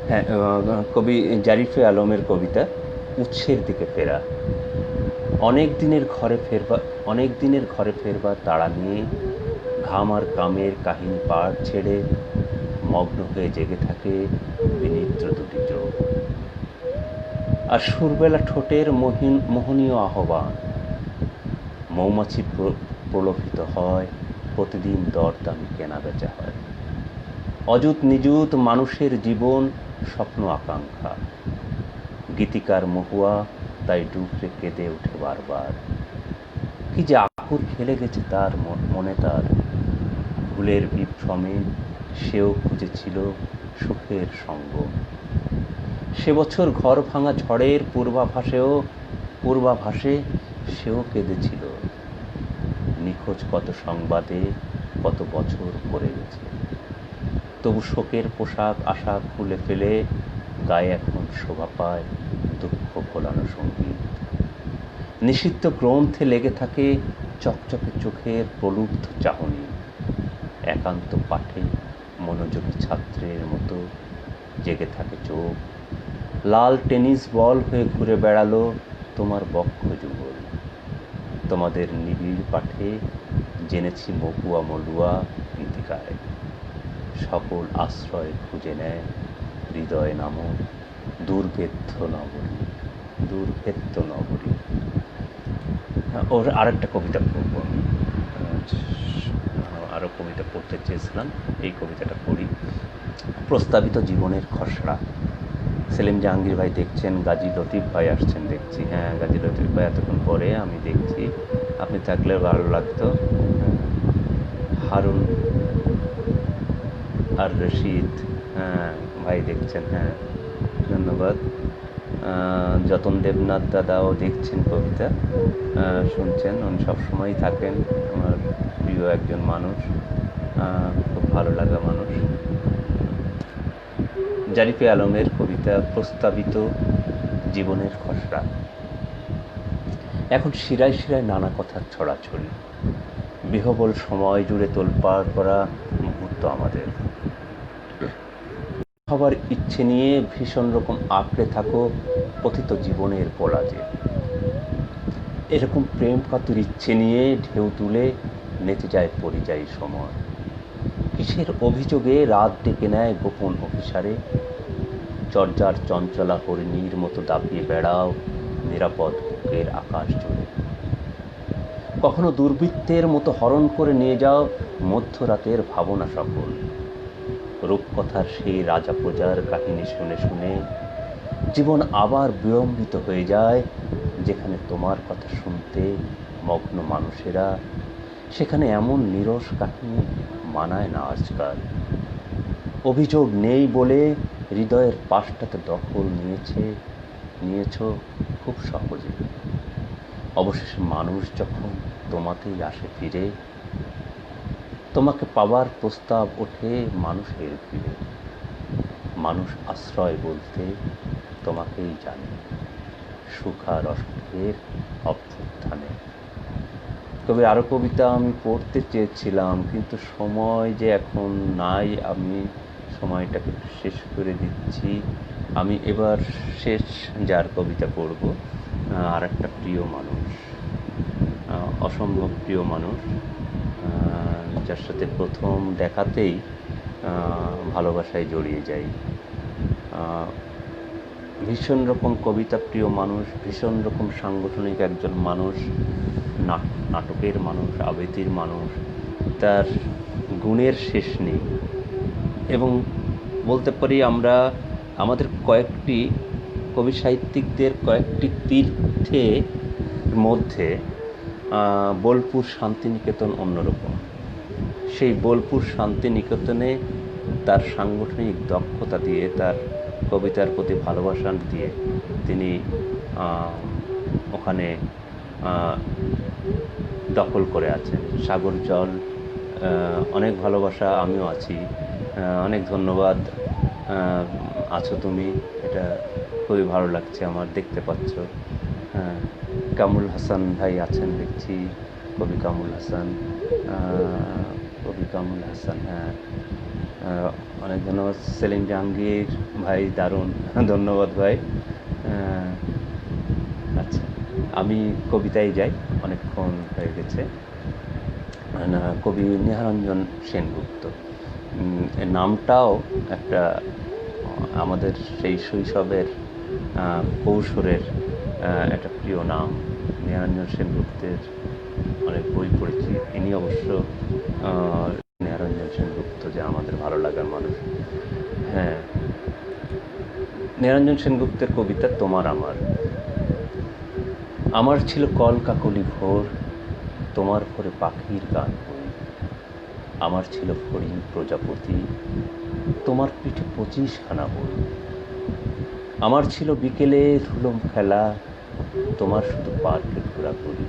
হ্যাঁ, কবি জারিফে আলমের কবিতা উৎসের দিকে ফেরা। অনেক দিনের ঘরে ফেরবার তাড়া নিয়ে ঘাম আর কামের কাহিনী পাড় ছেড়ে মগ্ন হয়ে জেগে থাকে বিনিদ্র দুটি চোখ। আর সুরবেলা ঠোঁটের মোহনীয় আহ্বান। মৌমাছি প্রলোভিত হয়, প্রতিদিন দরদামি কেনা বেচা হয়। অযুত নিযুত মানুষের জীবন, স্বপ্ন আকাঙ্ক্ষা। গীতিকার মহুয়া তাই ডুকরে কেঁদে ওঠে বারবার। কি যে আকুল খেলে গেছে তার মনে, তার ভুলের বিভ্রমে সেও খুঁজেছিল সুখের সঙ্গ। সে বছর ঘর ভাঙা ঝড়ের পূর্বাভাসে সেও কেঁদেছিল। নিখোঁজ কত সংবাদে কত বছর পড়ে গেছে, তবু শোকের পোশাক আশা খুলে ফেলে গায়ে এখন শোভা পায় দুঃখ ভোলানো সঙ্গীত। নিষিদ্ধ গ্রন্থে লেগে থাকে চকচকে চোখের প্রলুব্ধ চাহনি। একান্ত পাঠে মনোযোগী ছাত্রের মতো জেগে থাকে চোখ। লাল টেনিস বল হয়ে ঘুরে বেড়ালো তোমার বক্ষ যুগল। তোমাদের নিবিড় পাঠে জেনেছি মহুয়া মলুয়া গীতিকায়। সকল আশ্রয় খুঁজে নেয় হৃদয় নামক দুর্ভেদ্য নগরী। ওর আরেকটা কবিতা পড়ব আমি। আরও কবিতা পড়তে চেয়েছিলাম, এই কবিতাটা পড়ি। প্রস্তাবিত জীবনের খসড়া। সেলিম জাহাঙ্গীর ভাই দেখছেন, গাজী লতিফ ভাই আসছেন দেখছি। হ্যাঁ, গাজী লতিফ ভাই এতক্ষণ পরে আমি দেখছি, আপনি থাকলে ভালো লাগতো। হারুন আর রশিদ, হ্যাঁ ভাই দেখছেন, হ্যাঁ ধন্যবাদ। যতন দেবনাথ দাদাও দেখছেন, কবিতা শুনছেন, উনি সবসময়ই থাকেন। আমার প্রিয় একজন মানুষ, খুব ভালো লাগা মানুষ। জারিফে আলমের কবিতা প্রস্তাবিত জীবনের খসড়া। এখন শিরায় শিরায় নানা কথার ছড়াছড়ি, বিহবল সময় জুড়ে তোলপাড় করা মুহূর্ত আমাদের। হবার ইচ্ছে নিয়ে ভীষণ রকম আঁকড়ে থাকো পতিত জীবনের পোলাজে। এরকম প্রেম কাতুর ইচ্ছে নিয়ে ঢেউ তুলে নেচে যায় পরিযায়ী সময়। কিসের অভিযোগে রাত ডেকে নেয় গোপন অভিসারে। চর্যার চঞ্চলা হরিণীর মতো দাপিয়ে বেড়াও নিরাপদ বুকের আকাশ জুড়ে। কখনো দুর্বৃত্তের মতো হরণ করে নিয়ে যাও মধ্যরাতের ভাবনা সকল। রূপকথার সেই রাজা প্রজার কাহিনী শুনে শুনে জীবন আবার বিড়ম্বিত হয়ে যায়। যেখানে তোমার কথা শুনতে মগ্ন মানুষেরা, সেখানে এমন নীরস কাহিনী মানায় না আজকাল। অভিযোগ নেই বলে হৃদয়ের পাশটাতে দখল নিয়েছ খুব সহজে। অবশেষে মানুষ যখন তোমাতেই আসে ফিরে, তোমাকে পাবার প্রস্তাব ওঠে মানুষের ভিড়ে। মানুষ আশ্রয় বলতে তোমাকেই জানে সুখ আর অসুখের অভ্যুত্থানে। কবি আরও কবিতা আমি পড়তে চেয়েছিলাম, কিন্তু সময় যে এখন নাই, আমি সময়টাকে শেষ করে দিচ্ছি। আমি এবার শেষ যার কবিতা পড়ব, আর একটা প্রিয় মানুষ, অসম্ভব প্রিয় মানুষ, যার সাথে প্রথম দেখাতেই ভালোবাসায় জড়িয়ে যাই। ভীষণ রকম কবিতা প্রিয় মানুষ, ভীষণ রকম সাংগঠনিক একজন মানুষ, নাটকের মানুষ, আবৃত্তির মানুষ, তার গুণের শেষ নেই। এবং বলতে পারি আমরা আমাদের কয়েকটি কবি সাহিত্যিকদের কয়েকটি তীর্থের মধ্যে বোলপুর শান্তিনিকেতন অন্যরকম। সেই বোলপুর শান্তিনিকেতনে তার সাংগঠনিক দক্ষতা দিয়ে, তার কবিতার প্রতি ভালোবাসা দিয়ে তিনি ওখানে দখল করে আছেন। সাগর জল, অনেক ভালোবাসা, আমিও আছি, অনেক ধন্যবাদ আছো তুমি, এটা খুবই ভালো লাগছে আমার, দেখতে পাচ্ছ। কামরুল হাসান ভাই আছেন দেখছি, কবি কামরুল হাসান, হ্যাঁ, অনেক ধন্যবাদ। সেলিম জাহাঙ্গীর ভাই, দারুণ, ধন্যবাদ ভাই। আচ্ছা, আমি কবিতায় যাই, অনেকক্ষণ হয়ে গেছে। কবি নেহারঞ্জন সেনগুপ্ত, এর নামটাও একটা আমাদের সেই শৈশবের কৌশলের একটা প্রিয় নাম। নেহারঞ্জন সেনগুপ্তের অনেক বই পড়েছি, ইনি অবশ্য নেহারঞ্জন সেনগুপ্ত যে আমাদের ভালো লাগার মানুষ। হ্যাঁ, নেহারঞ্জন সেনগুপ্তের কবিতা তোমার আমার। আমার ছিল কল কাকলি ভোর, তোমার ভোরে পাখির গান বই। আমার ছিল ফড়িং প্রজাপতি, তোমার পিঠে 25খানা বই। আমার ছিল বিকেলে ধুলম খেলা, তোমার শুধু পার্কে ঘোরাঘুরি।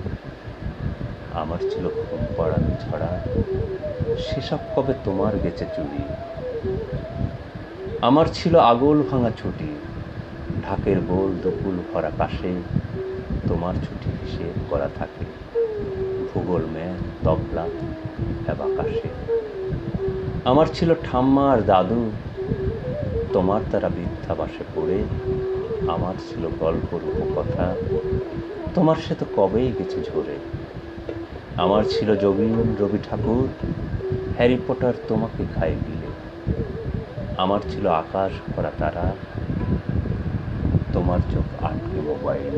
আমার ছিল ঘুম পাড়ানো ছড়া, সেসব কবে তোমার গেছে চুরি। আমার ছিল আগল ভাঙা ছুটি, ঢাকের বোল দুপুল ভরা কাশে, তোমার ছুটি হিসেব করা থাকে ভূগোল ম্যাপ তবলা অ্যাবাকাশে। আমার ছিল ঠাম্মা আর দাদু, তোমার তারা বৃদ্ধাবাসে পড়ে। আমার ছিল গল্প রূপকথা, তোমার সে তো কবেই গেছে ঝরে। আমার ছিল যোগিন রবি ঠাকুর, হ্যারি পটার তোমাকে খাই দিলে। আমার ছিল আকাশ ভরা তারা, তোমার চোখ আটকে মোবাইল।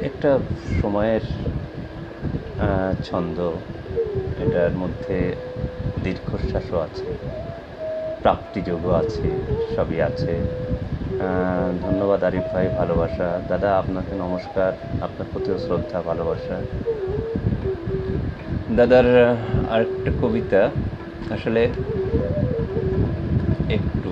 একটা সময়ের ছন্দ, এটার মধ্যে দীর্ঘশ্বাসও আছে, প্রাপ্তিযোগও আছে, সবই আছে। ধন্যবাদ আরিফ ভাই, ভালোবাসা। দাদা আপনাকে নমস্কার, আপনার প্রতিও শ্রদ্ধা, ভালোবাসা। দাদার আরেকটা কবিতা, আসলে একটু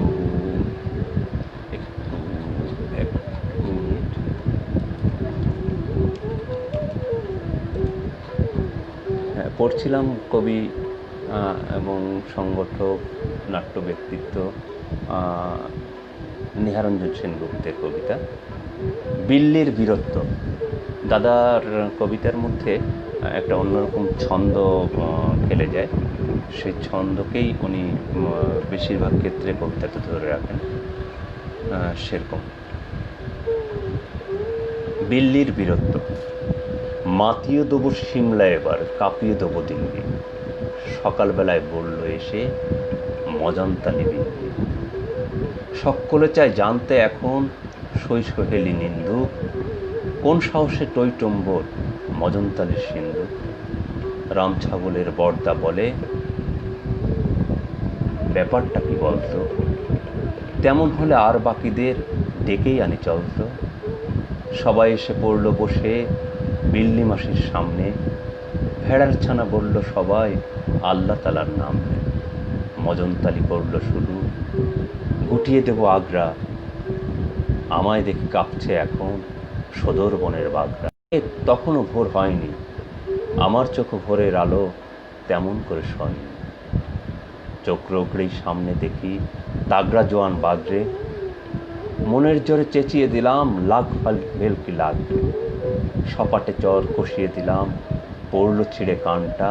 পড়ছিলাম কবি এবং সংগঠক, নাট্য ব্যক্তিত্ব নেহারঞ্জন সেনগুপ্তের কবিতা বিল্লির বীরত্ব। দাদার কবিতার মধ্যে একটা অন্যরকম ছন্দ খেলে যায়, সেই ছন্দকেই উনি বেশিরভাগ ক্ষেত্রে কবিতাতে ধরে রাখেন। সেরকম বিল্লির বীরত্ব। মাতিয়ে দেবো সিমলা, এবার কাঁপিয়ে দেবো দিল্লি। সকালবেলায় বলল এসে মজন্তালি বিল্লি। সকলে চায় জানতে এখন শৈশহেলি নিন্দু, কোন সাহসে টইটম্বর মজন্তালির সিন্ধু। রাম ছাগলের বর্দা বলে, ব্যাপারটা কি বলতো, তেমন হলে আর বাকিদের ডেকেই আনি চলতো। সবাই এসে পড়ল বসে বিল্লি মাসির সামনে, ভেড়ার ছানা বলল সবাই আল্লাহ তালার নাম। মজনতালি করল শুরু, গুটিয়ে দেব আগ্রা, আমায় দেখে কাঁপছে এখন সদর বনের বাগড়া। তখনও ভোর হয়নি, আমার চোখ ভোরের আলো তেমন করে শয়নি। চোখ রোগড়েই সামনে দেখি তাগড়া জোয়ান বাগড়ে, মনের জোরে চেঁচিয়ে দিলাম লাখ ভেলকি লাগবে। সপাটে চর কষিয়ে দিলাম, পড়ল ছিঁড়ে কানটা,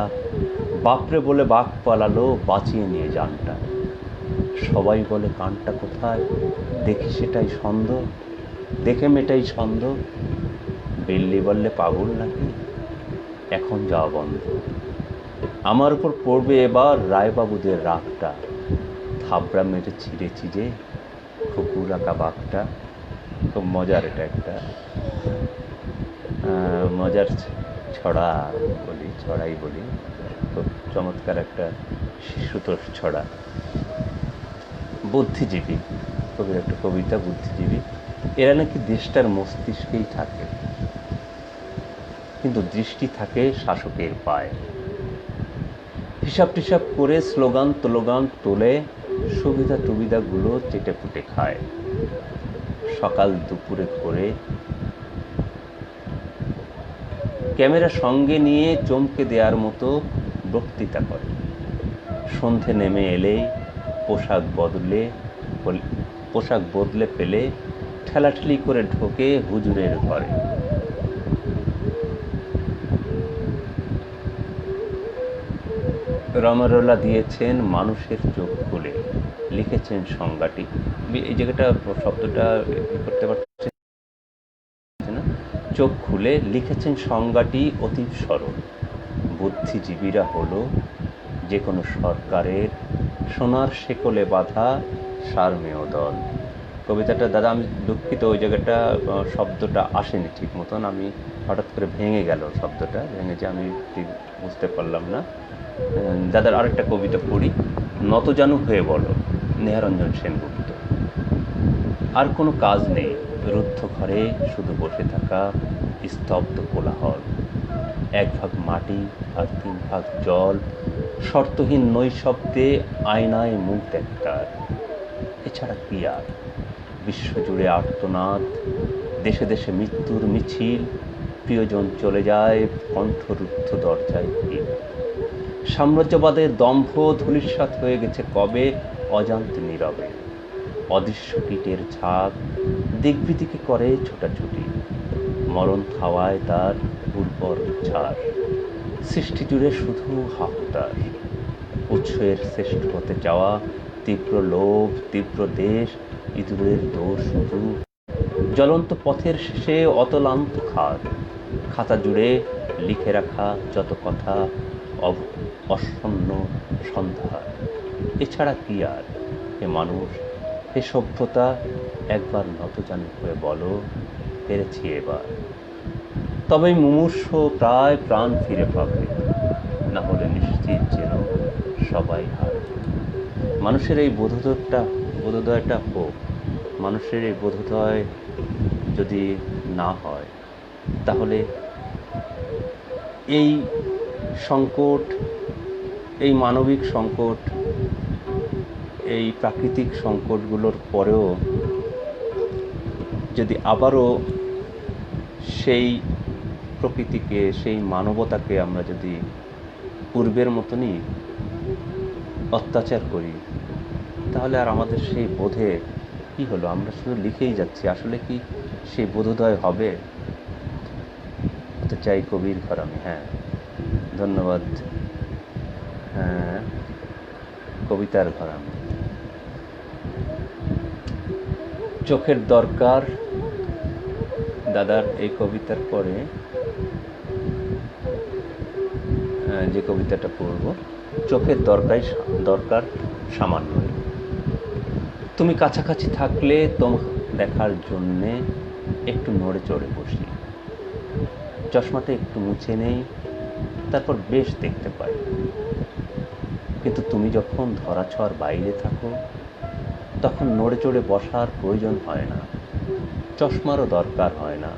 বাপরে বলে বাঘ পালালো, বাঁচিয়ে নিয়ে জানটা। সবাই বলে কানটা কোথায়, দেখি সেটাই সন্দেহ, দেখে মেটাই সন্দেহ। বিল্লি বললে পাগল নাকি, এখন যাওয়া বন্ধ। আমার উপর পড়বে এবার রায়বাবুদের রাগটা, থাবড়া মেরে ছিঁড়ে চিড়ে কুকুর আঁকা বাঘটা। খুব মজার, এটা একটা মজার ছড়া বলি, ছড়াই বলি। খুব চমৎকার একটা শিশুতোষ ছড়া। বুদ্ধিজীবী কবির একটা কবিতা, বুদ্ধিজীবী। এরা নাকি দেশটার মস্তিষ্কেই থাকে, কিন্তু দৃষ্টি থাকে শাসকের পায়ে। হিসাব টিসাব করে স্লোগান তোলোগান তোলে, সুবিধা টুবিধাগুলো চেটে পুটে খায়। সকাল দুপুরে করে ক্যামেরা সঙ্গে নিয়ে চমকে দেওয়ার মতো বক্তৃতা করে। সন্ধে নেমে এলেই পোশাক বদলে ফেলে ঠেলাঠেলি করে ঢোকে হুজুরের ঘরে। রমারোলা দিয়েছেন মানুষের চোখ খুলে, লিখেছেন সংজ্ঞাটি। এই জায়গাটা শব্দটা করতে পারছেন না। চোখ খুলে লিখেছেন সংজ্ঞাটি অতীব সরল। বুদ্ধিজীবীরা হলো যে কোনো সরকারের সোনার শেকলে বাঁধা সারমেয় দল। কবিতাটা, দাদা আমি দুঃখিত, ওই জায়গাটা শব্দটা আসেনি ঠিক মতন। আমি হঠাৎ করে ভেঙে গেল, শব্দটা ভেঙেছে, আমি ঠিক বুঝতে পারলাম না। দাদার আরেকটা কবিতা পড়ি। নতজানু হয়ে বলো, নেহারঞ্জন সেনগুপ্ত। আর কোনো কাজ নেই, রুদ্ধ ঘরে শুধু বসে থাকা, স্তব্ধ কোলাহল। 1 ভাগ মাটি আর 3 ভাগ জল, শর্তহীন নৈশব্দে আয়নায় মুখ দেখার। এছাড়া কি আর? বিশ্বজুড়ে আর্তনাদ, দেশে দেশে মৃত্যুর মিছিল, প্রিয়জন চলে যায় কণ্ঠরুদ্ধ দরজায় ভিড়। সাম্রাজ্যবাদের দম্ভ ধূলিসাৎ হয়ে গেছে কবে অজান্তে নীরবে। অদৃশ্য কীটের ঝাঁক দিকবিদিকে করে ছোটাছুটি, মরণ খাওয়ায় তার উর্বর উচ্ছ্বাস। সৃষ্টি জুড়ে শুধু হাহুতাশ, উৎসের শ্রেষ্ঠ হতে চাওয়া, তীব্র লোভ, তীব্র দেশ, ইঁদুরের দৌড় শুধু। জ্বলন্ত পথের শেষে অতলান্ত খাদ, খাতা জুড়ে লিখে রাখা যত কথা, অসন্ন সন্ধ্যা। এছাড়া কি আর? হে মানুষ, হে সভ্যতা, একবার নতজানু হয়ে বলো, পেরেছি এবার। তবেই মুমূর্ষ প্রায় প্রাণ ফিরে পাবে, না হলে নিশ্চিত যেন সবাই হারবে। মানুষের এই বোধোদয়টা হোক। মানুষের এই বোধোদয় যদি না হয়, তাহলে এই সংকট, এই মানবিক সংকট, এই প্রাকৃতিক সংকটগুলোর পরেও যদি আবারও সেই প্রকৃতিকে, সেই মানবতাকে আমরা যদি পূর্বের মতনই অত্যাচার করি, তাহলে আর আমাদের সেই বোধে কি হলো? আমরা শুধু লিখেই যাচ্ছি, আসলে কি সেই বোধোদয় হবে? হতে চাই কবির ঘর আমি। হ্যাঁ, ধন্যবাদ। হ্যাঁ, কবিতার ঘর আমি। চোখের দরকার, দাদার এই কবিতার পরে যে কবিতাটা পড়ব, চোখের দরকার সামান্যই। তুমি কাছাকাছি থাকলে তোমাকে দেখার জন্যে একটু নড়ে চড়ে বসি, চশমাটা একটু মুছে নেই, তারপর বেশ দেখতে পাই। কিন্তু তুমি যখন ধরাছোঁয়ার বাইরে থাকো, তখন নড়ে চড়ে বসার প্রয়োজন হয় না, চশমারও দরকার হয় না।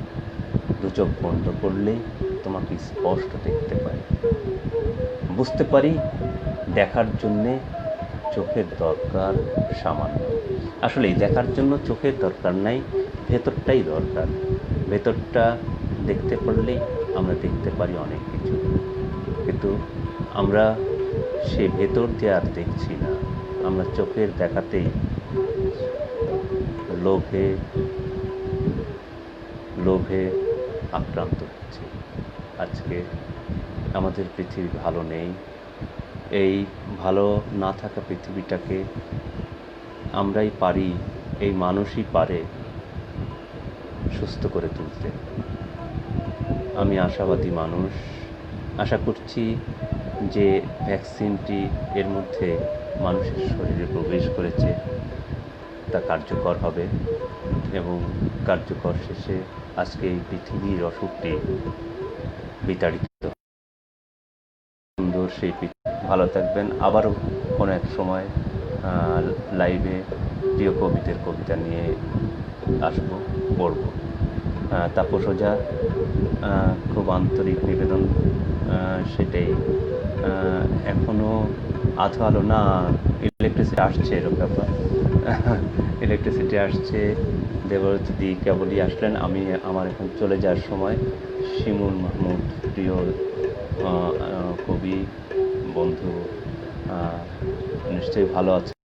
দু চোখ বন্ধ করলেই তোমাকে স্পষ্ট দেখতে পাই, বুঝতে পারি দেখার জন্যে চোখের দরকার সামান্য। আসলেই দেখার জন্য চোখের দরকার নাই, ভেতরটাই দরকার। ভেতরটা দেখতে পারলেই আমরা দেখতে পারি অনেক কিছু, কিন্তু আমরা সে ভেতর দিয়ে আর দেখছি না। আমরা চোখের দেখাতেই লোভে আক্রান্ত হচ্ছি। আজকে আমাদের পৃথিবী ভালো নেই। এই ভালো না থাকা পৃথিবীটাকে আমরাই পারি, এই মানুষই পারে সুস্থ করে তুলতে। আমি আশাবাদী মানুষ। আশা করছি যে ভ্যাকসিনটি এর মধ্যে মানুষের শরীরে প্রবেশ করেছে তা কার্যকর হবে এবং কার্যকর শেষে আজকে এই পৃথিবীর অসুখটি বিতাড়িত হবে। সুন্দর সেই ভালো থাকবেন। আবারও কোনো এক সময় লাইভে প্রিয় কবিদের কবিতা নিয়ে আসবো, পড়ব। তাপস ওঝা, খুব আন্তরিক নিবেদন সেটাই। এখনও আধো আলো না, ইলেকট্রিসিটি আসছে, এরকম ব্যাপার। ইলেকট্রিসিটি আসছে, দেবরতী কেবলই আসলেন। আমার এখন চলে যাওয়ার সময়। শিমুল মাহমুদ, প্রিয় কবি বন্ধু, নিশ্চয়ই ভালো আছে।